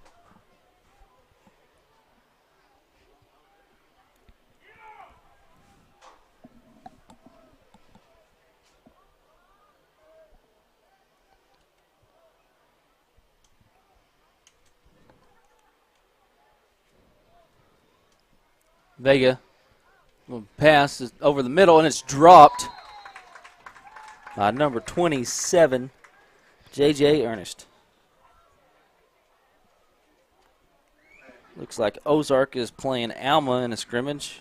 [SPEAKER 1] Vega will pass over the middle, and it's dropped by number 27, J.J. Ernest. Looks like Ozark is playing Alma in a scrimmage.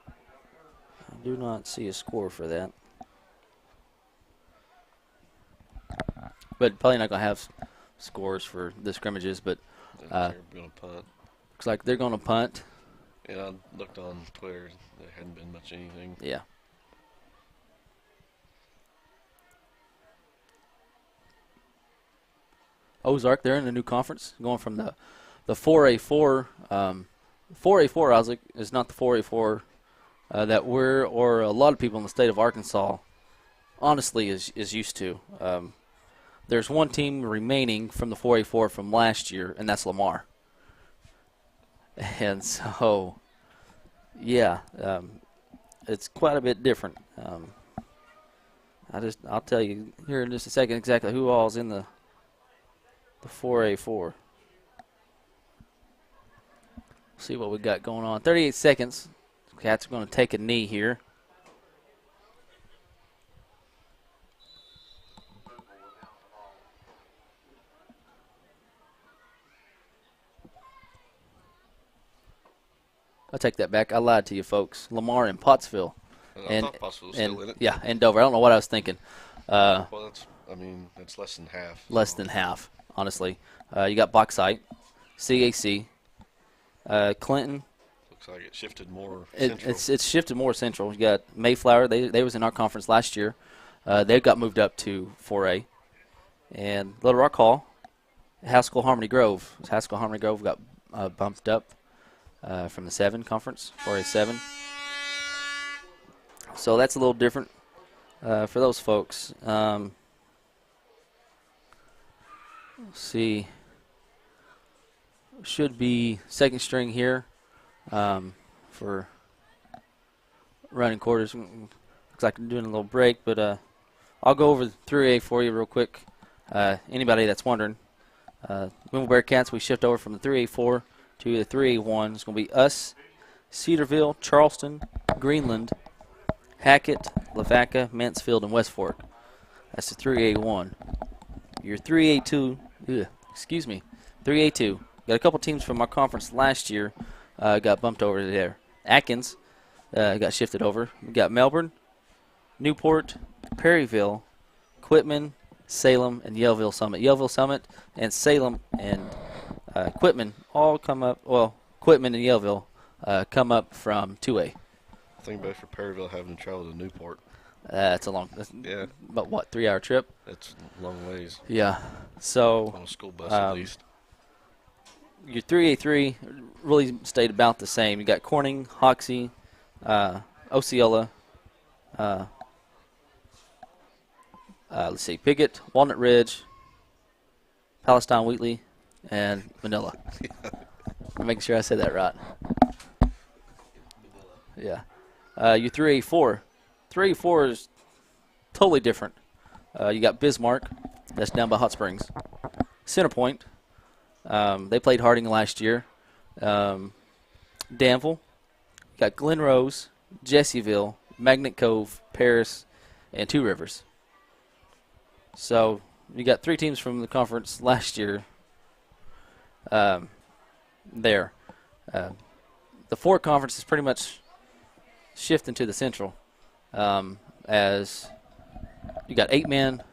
[SPEAKER 1] I do not see a score for that. But probably not going to have scores for the scrimmages, but
[SPEAKER 2] They're going to punt.
[SPEAKER 1] looks like they're going to punt.
[SPEAKER 2] Yeah, I looked on Twitter. There hadn't been much anything.
[SPEAKER 1] Yeah. Ozark, they're in the new conference, going from the 4A4. 4A4, Isaac, is not the 4A4 that we're, or a lot of people in the state of Arkansas, honestly, is used to. There's one team remaining from the 4A4 from last year, and that's Lamar. And so, yeah, it's quite a bit different. I'll tell you here in just a second exactly who all's in the 4A4. See what we got going on. 38 seconds. Cats are going to take a knee here. I'll take that back. I lied to you, folks. Lamar and Pottsville.
[SPEAKER 2] I thought Pottsville was still in it.
[SPEAKER 1] Yeah, and Dover. I don't know what I was thinking.
[SPEAKER 2] Well, that's less than half.
[SPEAKER 1] Less than half, honestly. You got Bauxite, CAC, Clinton.
[SPEAKER 2] Looks like it shifted more central.
[SPEAKER 1] It's shifted more central. You got Mayflower. They was in our conference last year. They got moved up to 4A. And Little Rock Hall, Haskell Harmony Grove. Haskell Harmony Grove got bumped up from the 7 conference, 4A7. So that's a little different for those folks. Let's see. Should be second string here for running quarters. Looks like I'm doing a little break, but I'll go over 3A for you real quick. Anybody that's wondering. Booneville Bearcats, we shift over from the 3A4 to the 3A1. It's going to be us, Cedarville, Charleston, Greenland, Hackett, Lavaca, Mansfield, and West Fork. That's the 3A1. Your 3A2, excuse me, 3A2. Got a couple teams from our conference last year got bumped over there. Atkins got shifted over. We got Melbourne, Newport, Perryville, Quitman, Salem, and Yellville Summit. Yellville Summit and Salem and Quitman all come up. Well, Quitman and Yellville come up from 2A.
[SPEAKER 2] I think about for Perryville having to travel to Newport.
[SPEAKER 1] That's a long,
[SPEAKER 2] Yeah.
[SPEAKER 1] about what, 3-hour trip?
[SPEAKER 2] That's a long ways.
[SPEAKER 1] Yeah. So
[SPEAKER 2] On a school bus at least.
[SPEAKER 1] Your 3A3 really stayed about the same. You got Corning, Hoxie, Osceola, let's see, Piggott, Walnut Ridge, Palestine Wheatley, and Manila. I'm making sure I said that right. Yeah. Your 3A4. 3A4 is totally different. You got Bismarck, that's down by Hot Springs. Centerpoint, they played Harding last year. Danville, you got Glen Rose, Jessieville, Magnet Cove, Paris, and Two Rivers. So you got 3 teams from the conference last year there. The 4 conference is pretty much shifting to the Central as you got 8-man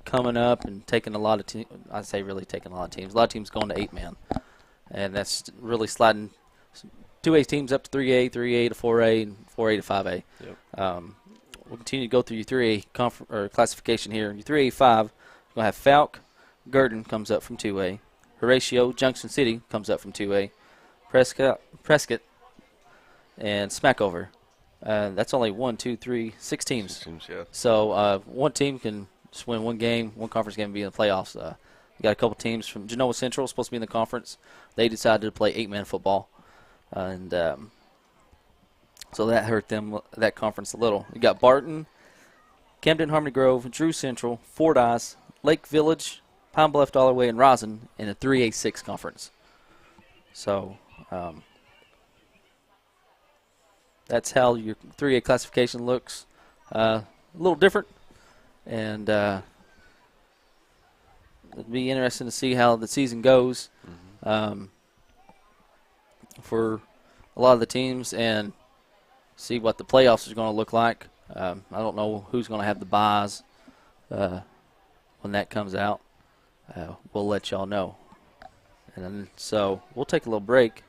[SPEAKER 1] coming up and taking a lot of I say really taking a lot of teams. A lot of teams going to 8-man. And that's really sliding 2A teams up to 3A, 3A to 4A, and 4A to 5A.
[SPEAKER 2] Yep.
[SPEAKER 1] We'll continue to go through your 3A classification here. Your 3A5, you're going to have Falk, Girton comes up from 2A. Horatio, Junction City comes up from 2A. Prescott, and Smackover. That's only 6 teams.
[SPEAKER 2] 6 teams, yeah.
[SPEAKER 1] So one team can just win one game, one conference game, and be in the playoffs. You got a couple teams from Genoa Central supposed to be in the conference. They decided to play 8-man football, and so that hurt them, that conference a little. You got Barton, Camden Harmony Grove, Drew Central, Fordyce, Lake Village, Pine Bluff, Dollarway, and Rosin in a 3A6 conference. So that's how your 3A classification looks. A little different, and it'll be interesting to see how the season goes for a lot of the teams and see what the playoffs is going to look like. I don't know who's going to have the byes when that comes out. We'll let y'all know. And so we'll take a little break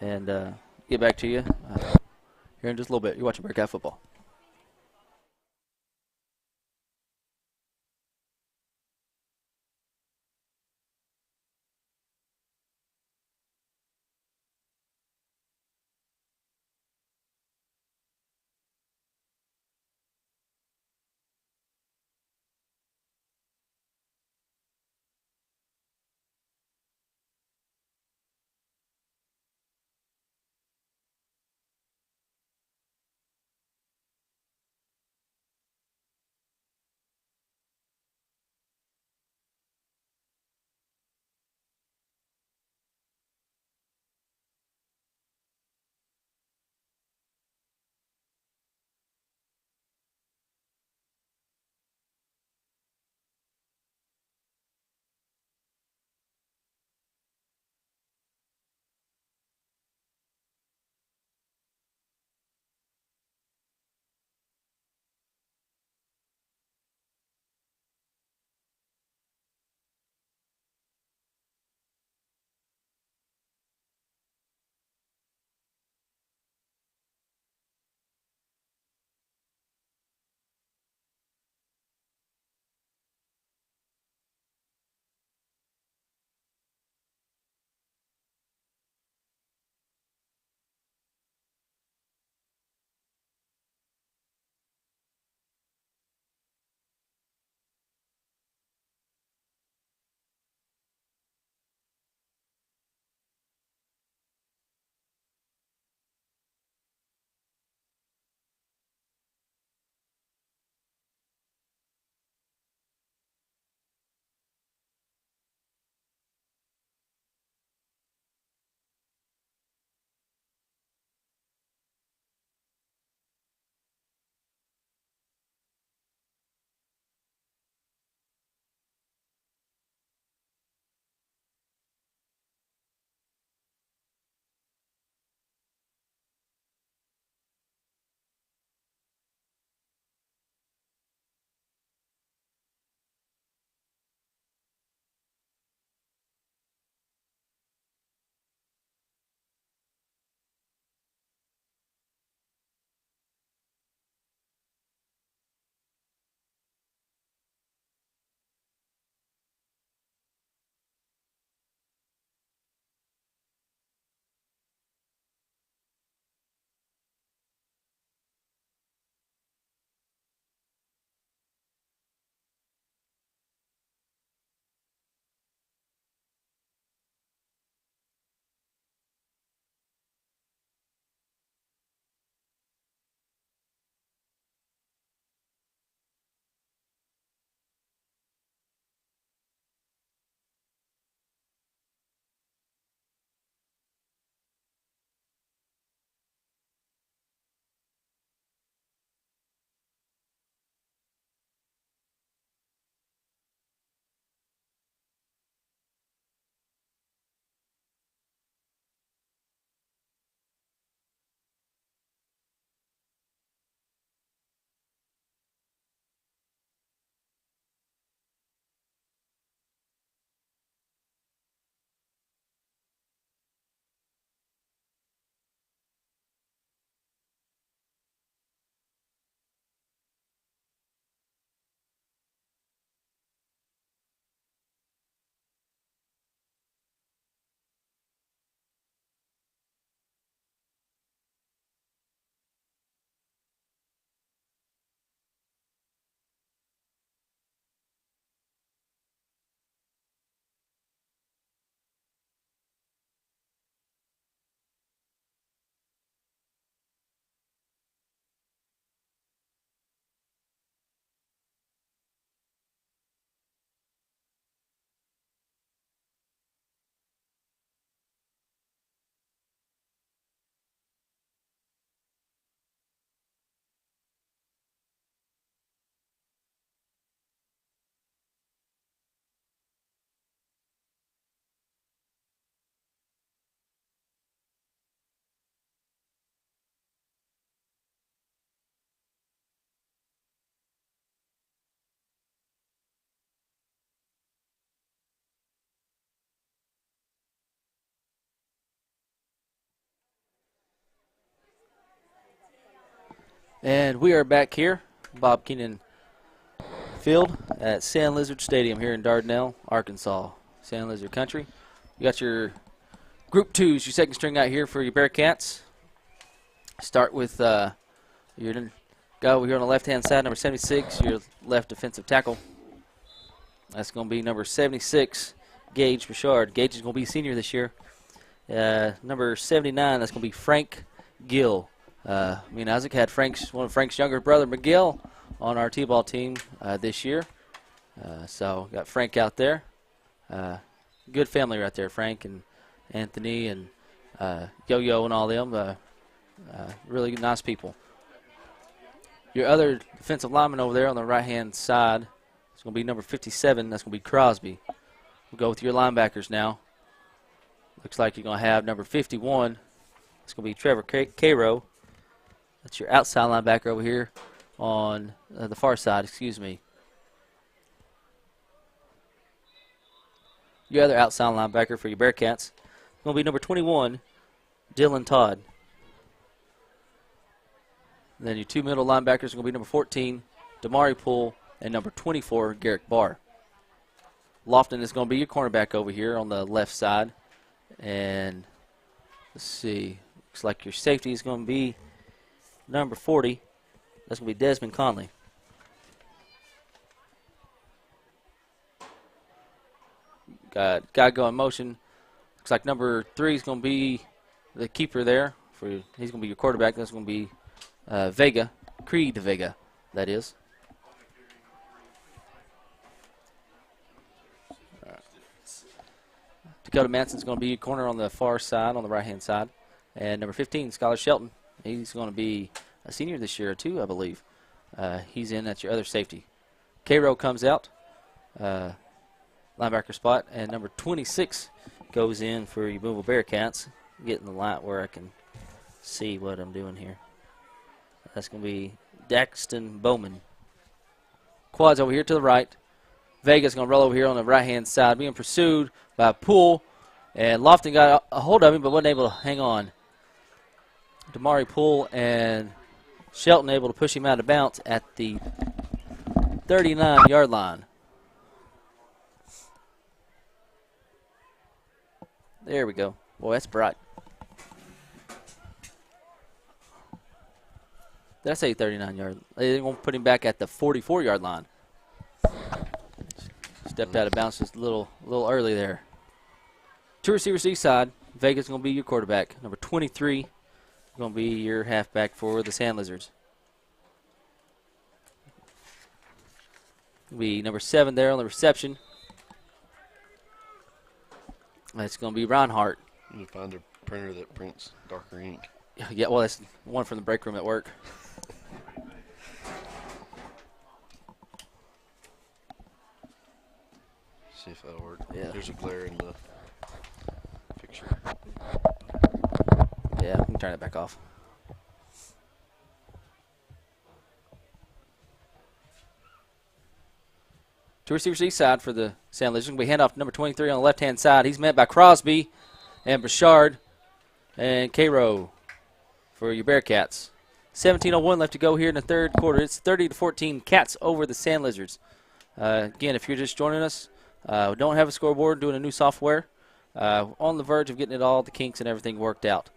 [SPEAKER 1] and get back to you here in just a little bit. You're watching Bearcat Football. And we are back here, Bob Keenan Field at Sand Lizard Stadium here in Dardanelle, Arkansas. Sand Lizard Country. You got your Group 2s, your second string out here for your Bearcats. Start with your guy over here on the left-hand side, number 76, your left defensive tackle. That's going to be number 76, Gage Bouchard. Gage is going to be senior this year. Number 79, that's going to be Frank Gill. Me and Isaac had one of Frank's younger brother, Miguel, on our T-ball team this year. So got Frank out there. Good family right there, Frank and Anthony and Yo-Yo and all them. Really nice people. Your other defensive lineman over there on the right-hand side is going to be number 57. That's going to be Crosby. We'll go with your linebackers now. Looks like you're going to have number 51. It's going to be Trevor Cairo. That's your outside linebacker over here on the far side, excuse me. Your other outside linebacker for your Bearcats is going to be number 21, Dylan Todd. And then your two middle linebackers are going to be number 14, Damari Poole, and number 24, Garrick Barr. Lofton is going to be your cornerback over here on the left side. And let's see, looks like your safety is going to be number 40. That's going to be Desmond Conley. Got guy going motion. Looks like number 3 is going to be the keeper there. He's going to be your quarterback. That's going to be Vega, Creed Vega, that is. Dakota Manson's going to be your corner on the far side, on the right-hand side. And number 15, Skylar Shelton. He's going to be a senior this year, too, I believe. He's in at your other safety. Cairo comes out, linebacker spot. And number 26 goes in for your Booneville Bearcats. Get in the light where I can see what I'm doing here. That's going to be Daxton Bowman. Quads over here to the right. Vega's going to roll over here on the right-hand side, being pursued by Poole. And Lofton got a hold of him but wasn't able to hang on. Damari Poole and Shelton able to push him out of bounds at the 39-yard line. There we go. Boy, that's bright. Did I say 39-yard? They're going to put him back at the 44-yard line. Stepped out of bounds just a little early there. Two receivers each side. Vega's going to be your quarterback. Number 23 going to be your halfback for the Sand Lizards. Will be number 7 there on the reception. That's going to be Reinhardt.
[SPEAKER 2] You need to find a printer that prints darker ink.
[SPEAKER 1] Yeah, well, that's one from the break room at work.
[SPEAKER 2] See if that'll work.
[SPEAKER 1] Yeah.
[SPEAKER 2] There's a glare in the picture.
[SPEAKER 1] Yeah, we can turn it back off. Two receivers each side for the Sand Lizards. We hand off to number 23 on the left-hand side. He's met by Crosby and Bouchard and Cairo for your Bearcats. 17:01 left to go here in the third quarter. It's 30-14 Cats over the Sand Lizards. Again, if you're just joining us, we don't have a scoreboard, doing a new software. On the verge of getting it all, the kinks and everything worked out.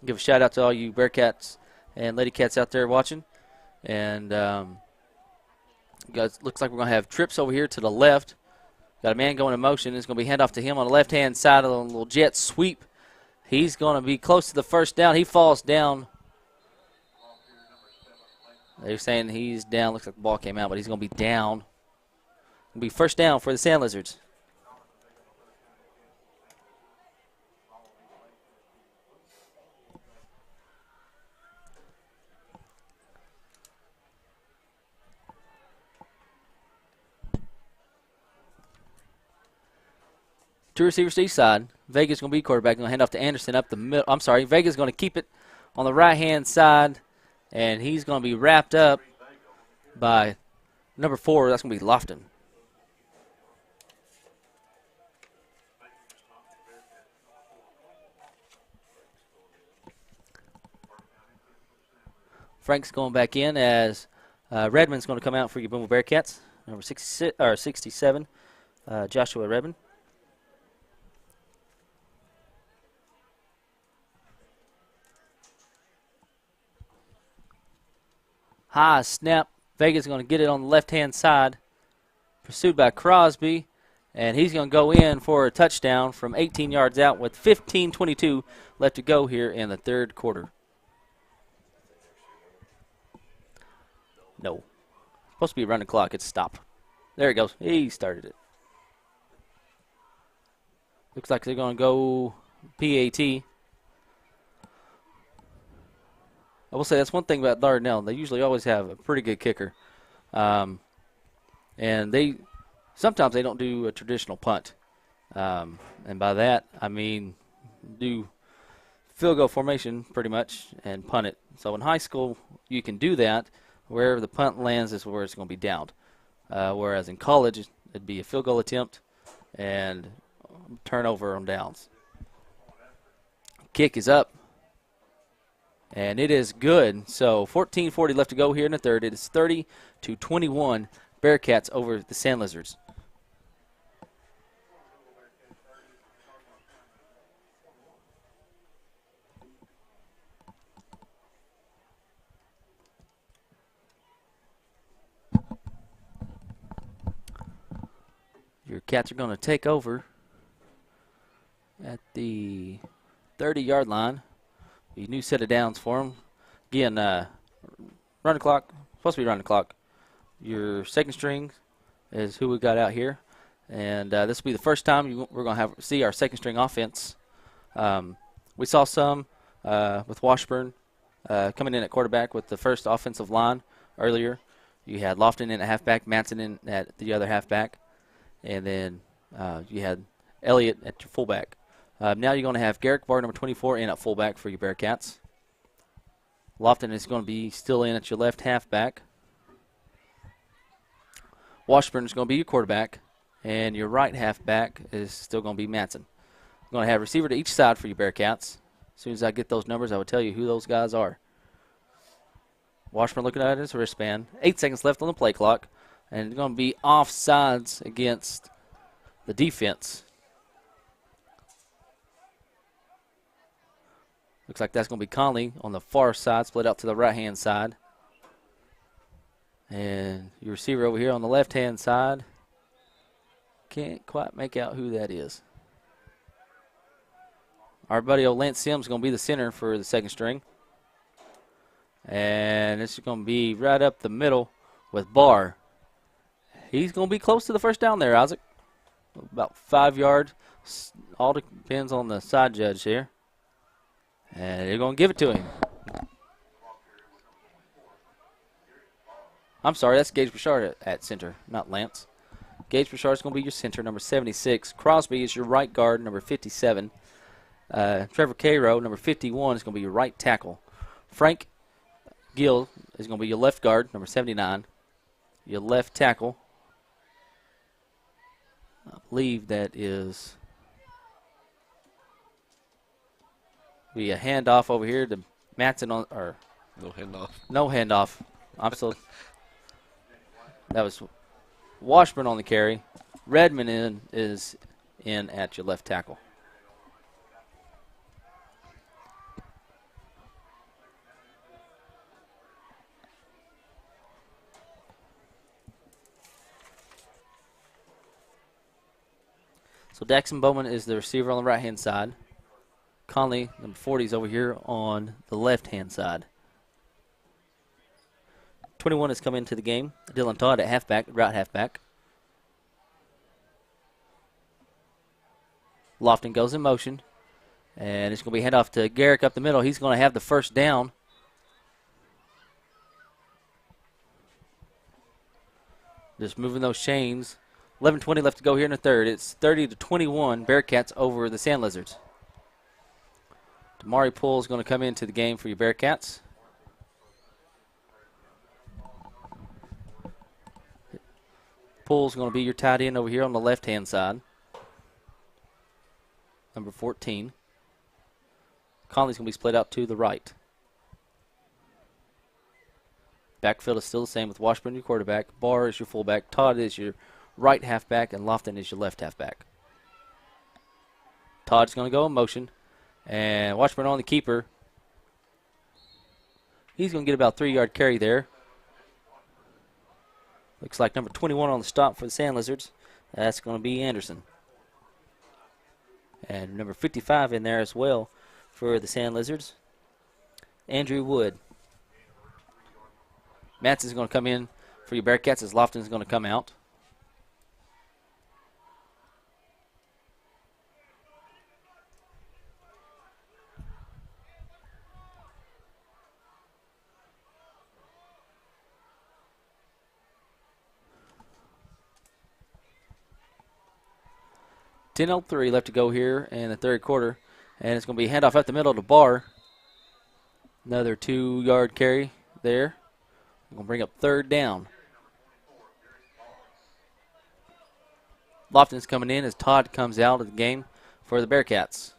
[SPEAKER 1] Give a shout out to all you Bearcats and Lady Cats out there watching. And guys, looks like we're going to have trips over here to the left. Got a man going in motion. It's going to be handoff to him on the left-hand side of the little jet sweep. He's going to be close to the first down. He falls down. They're saying he's down. Looks like the ball came out, but he's going to be down. It'll be first down for the Sand Lizards. Two receivers to each side. Vega's going to be quarterback. Going to hand off to Anderson up the middle. I'm sorry. Vega's going to keep it on the right-hand side, and he's going to be wrapped up by number 4. That's going to be Lofton. Frank's going back in as Redmond's going to come out for your Booneville Bearcats. Number 66, or 67, Joshua Redmond. High snap. Vega's going to get it on the left-hand side. Pursued by Crosby. And he's going to go in for a touchdown from 18 yards out with 15:22 left to go here in the third quarter. No. Supposed to be running clock. It's stopped. There it goes. He started it. Looks like they're going to go PAT. I will say that's one thing about Dardanelle. They usually always have a pretty good kicker. And sometimes they don't do a traditional punt. And by that, I mean do field goal formation pretty much and punt it. So in high school, you can do that. Wherever the punt lands is where it's going to be downed. Whereas in college, it'd be a field goal attempt and turnover on downs. Kick is up. And it is good. So 14:40 left to go here in the third. It is 30-21 Bearcats over the Sand Lizards. Your Cats are going to take over at the 30-yard line. A new set of downs for them. Again, run the clock. Supposed to be running the clock. Your second string is who we got out here. And this will be the first time we're going to see our second string offense. We saw some with Washburn coming in at quarterback with the first offensive line earlier. You had Lofton in at halfback, Matson in at the other halfback. And then you had Elliott at your fullback. Now you're going to have Garrick Barr, number 24, in at fullback for your Bearcats. Lofton is going to be still in at your left halfback. Washburn is going to be your quarterback. And your right halfback is still going to be Matson. You're going to have receiver to each side for your Bearcats. As soon as I get those numbers, I will tell you who those guys are. Washburn looking at his wristband. 8 seconds left on the play clock. And it's going to be offsides against the defense. Looks like that's going to be Conley on the far side, split out to the right-hand side. And your receiver over here on the left-hand side. Can't quite make out who that is. Our buddy old Lance Sims is going to be the center for the second string. And this is going to be right up the middle with Barr. He's going to be close to the first down there, Isaac. About 5 yards. All depends on the side judge here. And they're going to give it to him. I'm sorry, that's Gage Bouchard at center, not Lance. Gage Bouchard is going to be your center, number 76. Crosby is your right guard, number 57. Trevor Cairo, number 51, is going to be your right tackle. Frank Gill is going to be your left guard, number 79. Your left tackle. I believe that is be a handoff over here to Matson on, or
[SPEAKER 2] no handoff.
[SPEAKER 1] No handoff. That was Washburn on the carry. Redmond is in at your left tackle. So Daxon Bowman is the receiver on the right-hand side. Conley, number 40, is over here on the left-hand side. 21 has come into the game. Dylan Todd at halfback, right halfback. Lofton goes in motion. And it's going to be handoff to Garrick up the middle. He's going to have the first down. Just moving those chains. 11:20 left to go here in the third. It's 30-21 Bearcats over the Sand Lizards. Damari Poole is going to come into the game for your Bearcats. Poole's going to be your tight end over here on the left-hand side. Number 14. Conley's going to be split out to the right. Backfield is still the same with Washburn your quarterback, Barr is your fullback, Todd is your right halfback, and Lofton is your left halfback. Todd's going to go in motion, and Washburn on the keeper. He's going to get about a 3-yard carry there. Looks like number 21 on the stop for the Sand Lizards. That's going to be Anderson. And number 55 in there as well for the Sand Lizards, Andrew Wood. Matson's going to come in for your Bearcats as Lofton's going to come out. .03 left to go here in the third quarter. And it's going to be handoff up the middle to Barr. Another 2-yard carry there. We're going to bring up third down. Lofton's coming in as Todd comes out of the game for the Bearcats.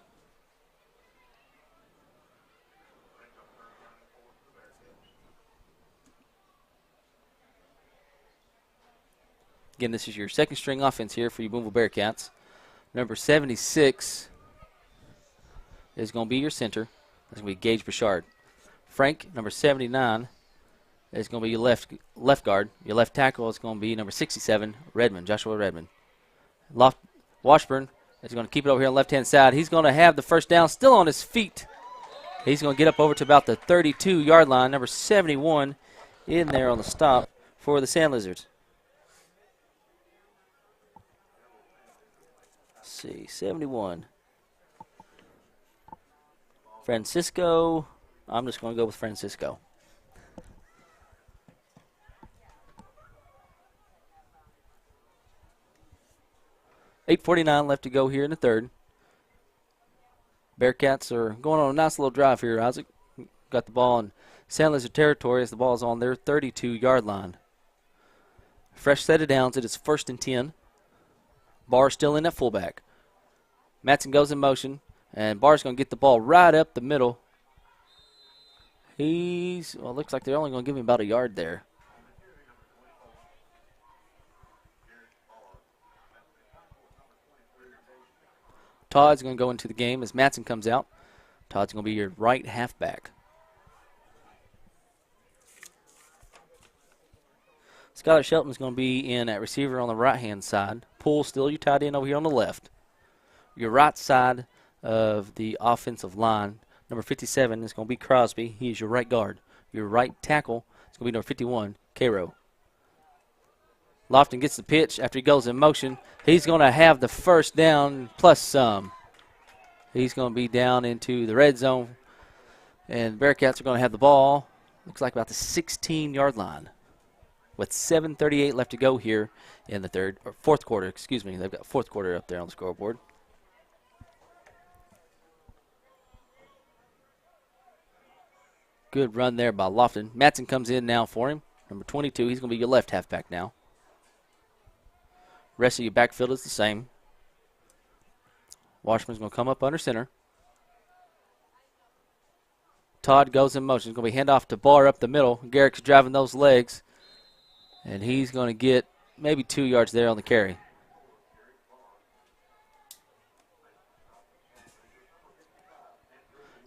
[SPEAKER 1] Again, this is your second string offense here for your Booneville Bearcats. Number 76 is going to be your center. That's going to be Gage Bouchard. Frank, number 79, is going to be your left guard. Your left tackle is going to be number 67, Redmond, Joshua Redmond. Washburn is going to keep it over here on the left-hand side. He's going to have the first down still on his feet. He's going to get up over to about the 32-yard line. Number 71 in there on the stop for the Sand Lizards. Let's see, 71. Francisco. I'm just going to go with Francisco. .8:49 left to go here in the third. Bearcats are going on a nice little drive here, Isaac. Got the ball in Sand Lizard territory as the ball is on their 32-yard line. Fresh set of downs. It is 1st and 10. Barr still in at fullback. Matson goes in motion, and Barr's going to get the ball right up the middle. Looks like they're only going to give him about a yard there. Todd's going to go into the game as Matson comes out. Todd's going to be your right halfback. Skylar Shelton's going to be in at receiver on the right-hand side. Poole still your tight end over here on the left. Your right side of the offensive line, number 57 is going to be Crosby. He is your right guard. Your right tackle is going to be number 51, Cairo. Lofton gets the pitch after he goes in motion. He's going to have the first down plus some. He's going to be down into the red zone, and Bearcats are going to have the ball. Looks like about the 16-yard line with 7:38 left to go here in the fourth quarter. Excuse me, they've got fourth quarter up there on the scoreboard. Good run there by Lofton. Matson comes in now for him. Number 22, he's going to be your left halfback now. Rest of your backfield is the same. Washburn's going to come up under center. Todd goes in motion. It's going to be handoff to Barr up the middle. Garrick's driving those legs, and he's going to get maybe 2 yards there on the carry.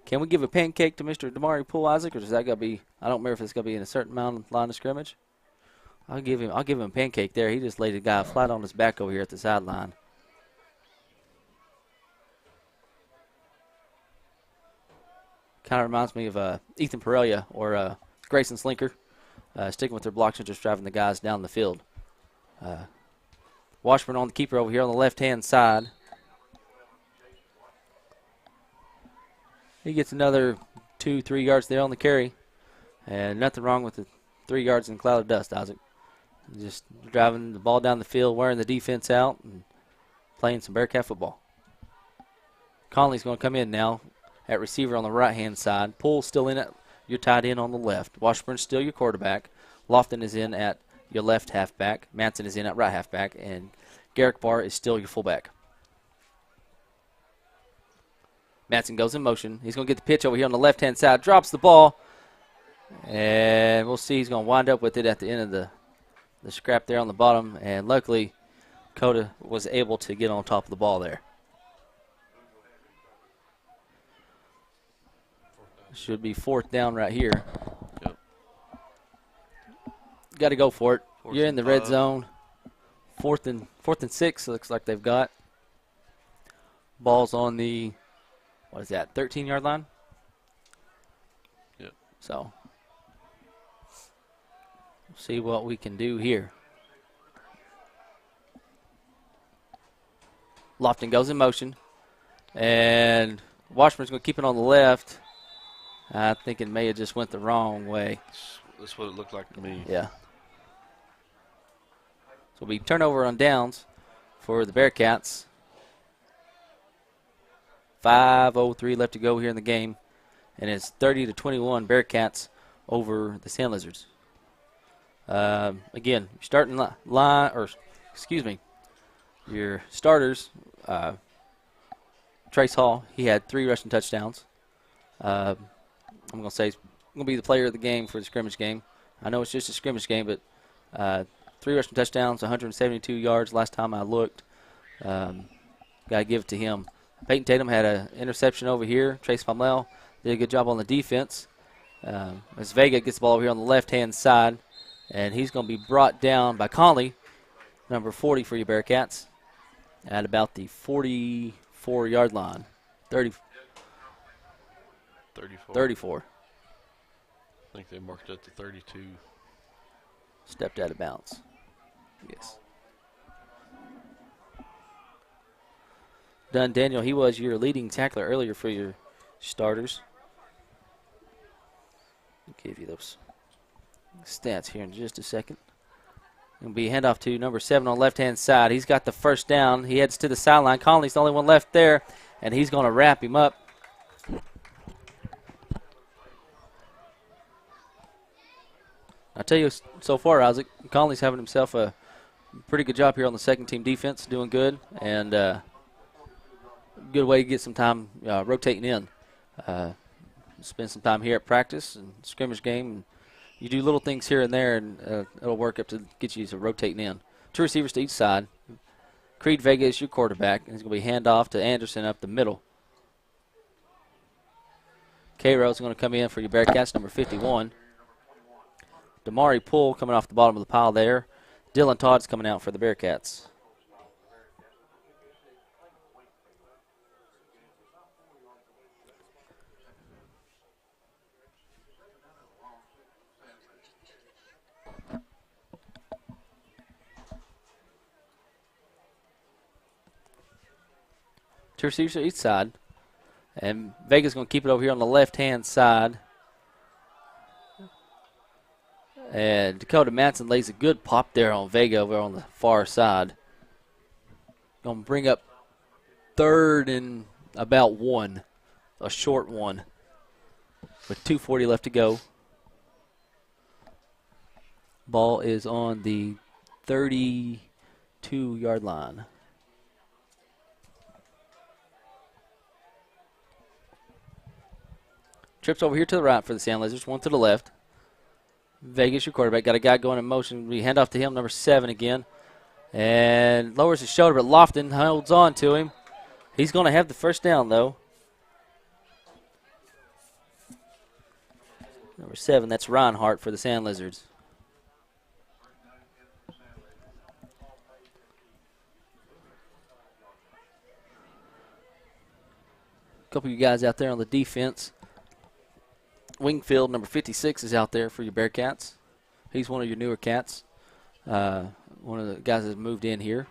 [SPEAKER 1] Can we give a pancake to Mr. Damari Poole, Isaac, or does that got to be? I don't remember if it's going to be in a certain amount of line of scrimmage. I'll give him a pancake there. He just laid a guy flat on his back over here at the sideline. Kind of reminds me of Ethan Perelia or Grayson Slinker, sticking with their blocks and just driving the guys down the field. Washburn on the keeper over here on the left-hand side. He gets another 2-3 yards there on the carry. And nothing wrong with the 3 yards in a cloud of dust, Isaac. Just driving the ball down the field, wearing the defense out, and playing some Bearcat football. Conley's going to come in now at receiver on the right-hand side. Poole still in at your tight end on the left. Washburn's still your quarterback. Lofton is in at your left halfback. Manson is in at right halfback. And Garrick Barr is still your fullback. Manson goes in motion. He's going to get the pitch over here on the left-hand side. Drops the ball. And we'll see. He's going to wind up with it at the end of the scrap there on the bottom. And luckily, Coda was able to get on top of the ball there. Should be 4th down right here.
[SPEAKER 2] Yep.
[SPEAKER 1] Got to go for it. You're in the red
[SPEAKER 2] 5.
[SPEAKER 1] zone. 4th and 6 looks like they've got. Ball's on the, 13-yard line?
[SPEAKER 2] Yep.
[SPEAKER 1] So, we'll see what we can do here. Lofton goes in motion. And Washburn's going to keep it on the left. I think it may have just went the wrong way.
[SPEAKER 2] That's what it looked like to me.
[SPEAKER 1] Yeah. So it'll be turnover on downs for the Bearcats. 5:03 left to go here in the game. And it's 30-21 Bearcats over the Sand Lizards. Again, starting your starters, Trace Hall, he had 3 rushing touchdowns. I'm going to say he's going to be the player of the game for the scrimmage game. I know it's just a scrimmage game, but 3 rushing touchdowns, 172 yards last time I looked. Got to give it to him. Peyton Tatum had an interception over here. Trace Pomel did a good job on the defense. As Vega gets the ball over here on the left-hand side, and he's going to be brought down by Conley, number 40 for you Bearcats, at about the 44-yard line. 34.
[SPEAKER 2] I think they marked it to 32.
[SPEAKER 1] Stepped out of bounds. Yes. Daniel, he was your leading tackler earlier for your starters. I'll give you those stats here in just a second. It'll be a handoff to number 7 on the left-hand side. He's got the first down. He heads to the sideline. Conley's the only one left there, and he's going to wrap him up. I tell you, so far, Isaac, Conley's having himself a pretty good job here on the second-team defense, doing good, and good way to get some time rotating in. Spend some time here at practice and scrimmage game. And you do little things here and there, and it'll work up to get you to rotating in. 2 receivers to each side. Creed Vega is your quarterback, and it's going to be handoff to Anderson up the middle. K-Rose is going to come in for your Bearcats, number 51. Damari Poole coming off the bottom of the pile there. Dylan Todd's coming out for the Bearcats. Two receivers to each side. And Vega's going to keep it over here on the left-hand side. And Dakota Matson lays a good pop there on Vega over on the far side. Going to bring up 3rd and about 1, a short one, with 2:40 left to go. Ball is on the 32-yard line. Trips over here to the right for the Sand Lizards, 1 to the left. Vegas, your quarterback, got a guy going in motion. We hand off to him, number 7 again. And lowers his shoulder, but Lofton holds on to him. He's going to have the first down, though. Number 7, that's Reinhardt for the Sand Lizards. A couple of you guys out there on the defense. Wingfield, number 56, is out there for your Bearcats. He's one of your newer cats. One of the guys that's moved in here.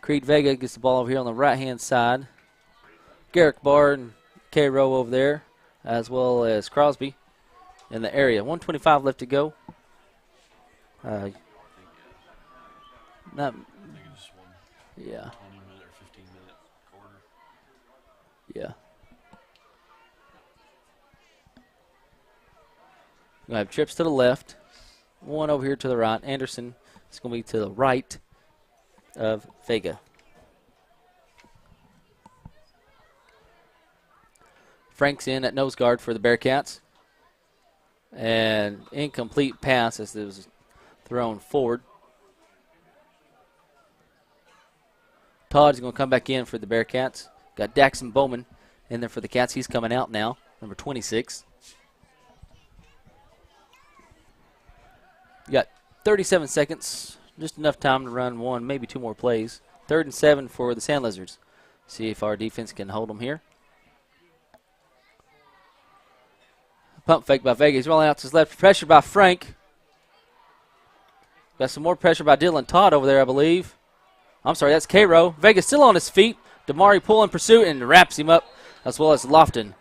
[SPEAKER 1] Creed Vega gets the ball over here on the right-hand side. Garrick Barr and K-Row over there, as well as Crosby in the area. 1:25 left to go. Not.
[SPEAKER 2] I think it just one
[SPEAKER 1] Yeah.
[SPEAKER 2] 20-minute or 15-minute quarter.
[SPEAKER 1] Yeah. We're going to have trips to the left. One over here to the right. Anderson is going to be to the right of Vega. Frank's in at nose guard for the Bearcats. And incomplete pass as it was thrown forward. Todd's going to come back in for the Bearcats. Got Daxon Bowman in there for the Cats. He's coming out now, number 26. You got 37 seconds, just enough time to run one, maybe two more plays. 3rd and 7 for the Sand Lizards. See if our defense can hold them here. Pump fake by Vega. He's rolling out to his left. Pressure by Frank. Got some more pressure by Dylan Todd over there, I believe. I'm sorry, that's Cairo. Vega still on his feet. Damari Poole in pursuit and wraps him up, as well as Lofton.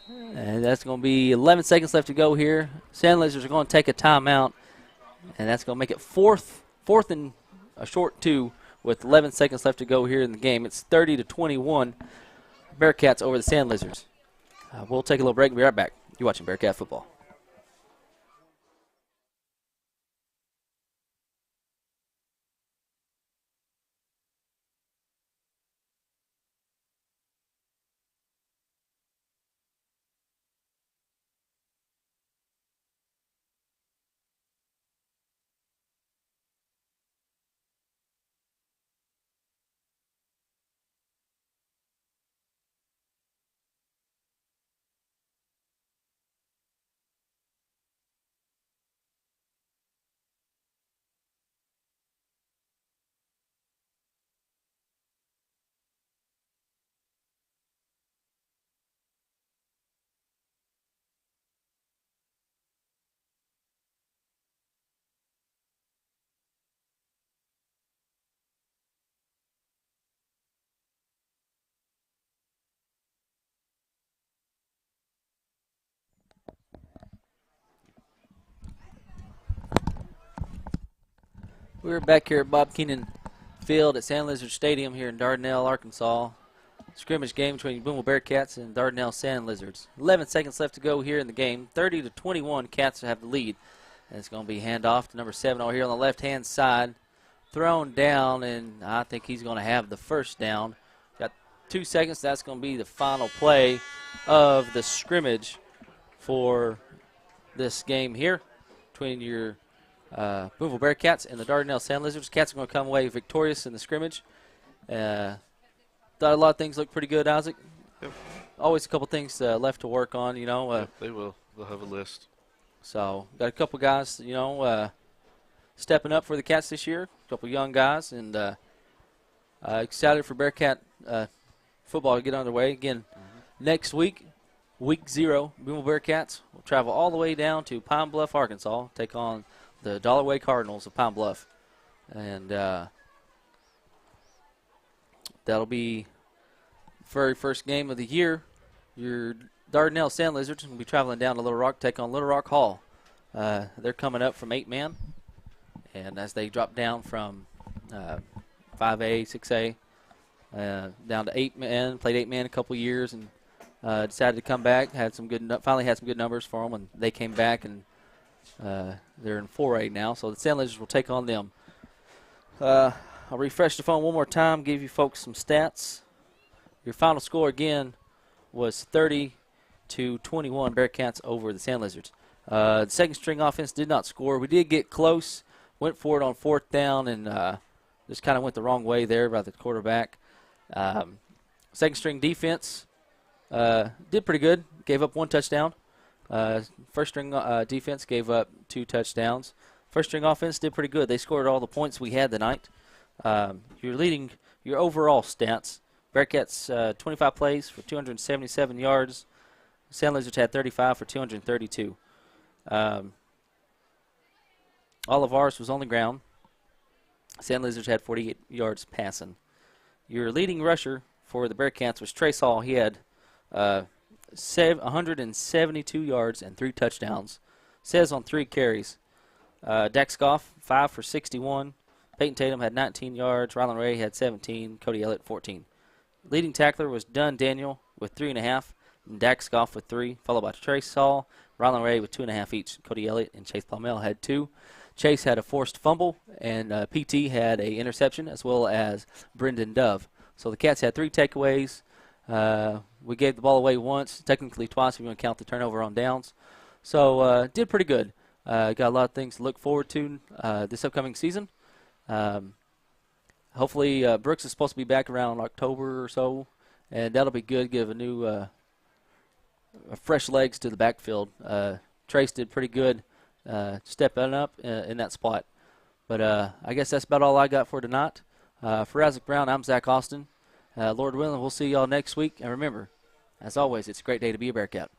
[SPEAKER 1] And that's going to be 11 seconds left to go here. Sand Lizards are going to take a timeout, and that's going to make it fourth and a short 2 with 11 seconds left to go here in the game. It's 30-21. Bearcats over the Sand Lizards. We'll take a little break and be right back. You're watching Bearcat football. We're back here at Bob Keenan Field at Sand Lizard Stadium here in Dardanelle, Arkansas. Scrimmage game between Booneville Bearcats and Dardanelle Sand Lizards. 11 seconds left to go here in the game. 30-21, Cats have the lead. And it's going to be handoff to number 7 over here on the left-hand side. Thrown down, and I think he's going to have the first down. Got 2 seconds. That's going to be the final play of the scrimmage for this game here between your Booneville Bearcats and the Dardanelle Sand Lizards. Cats are going to come away victorious in the scrimmage. Thought a lot of things looked pretty good, Isaac.
[SPEAKER 2] Yep.
[SPEAKER 1] Always a couple things left to work on, you know.
[SPEAKER 2] Yep, they will. They'll have a list.
[SPEAKER 1] So got a couple guys, you know, stepping up for the Cats this year. A couple young guys, and excited for Bearcat football to get underway again. Next week, week 0, Booneville Bearcats will travel all the way down to Pine Bluff, Arkansas, take on the Dollarway Cardinals of Pine Bluff. And that'll be very first game of the year. Your Dardanelle Sand Lizards will be traveling down to Little Rock, take on Little Rock Hall. They're coming up from 8-man. And as they drop down from 5A, 6A, down to 8-man, played 8-man a couple years, and decided to come back. Finally had some good numbers for them, and they came back, and they're in 4A now. So the Sand Lizards will take on them. I'll refresh the phone one more time, give you folks some stats. Your final score again was 30-21 Bearcats over the Sand Lizards. The second string offense did not score. We did get close, went for it on 4th down, and just kind of went the wrong way there by the quarterback. Second string defense did pretty good, gave up 1 touchdown. First string defense gave up 2 touchdowns. First string offense did pretty good. They scored all the points we had tonight. You're leading your overall stats. Bearcats 25 plays for 277 yards. Sand Lizards had 35 for 232. All of ours was on the ground. Sand Lizards had 48 yards passing. Your leading rusher for the Bearcats was Trace Hall. He had 172 yards and 3 touchdowns. Says on 3 carries. Dex Goff, 5 for 61. Peyton Tatum had 19 yards. Rylan Ray had 17. Cody Elliott, 14. Leading tackler was Dunn Daniel with 3.5. And Dax Goff with 3, followed by Trace Hall, Rylan Ray with 2.5 each. Cody Elliott and Chase Palmell had 2. Chase had a forced fumble, and PT had a interception, as well as Brendan Dove. So the Cats had 3 takeaways. We gave the ball away once, technically twice if you want to count the turnover on downs. So did pretty good. Got a lot of things to look forward to this upcoming season. Hopefully Brooks is supposed to be back around October or so, and that'll be good. Give a new fresh legs to the backfield. Trace did pretty good stepping up in that spot. But I guess that's about all I got for tonight. For Isaac Brown, I'm Zach Austin. Lord willing, we'll see y'all next week. And remember, as always, it's a great day to be a Bearcat.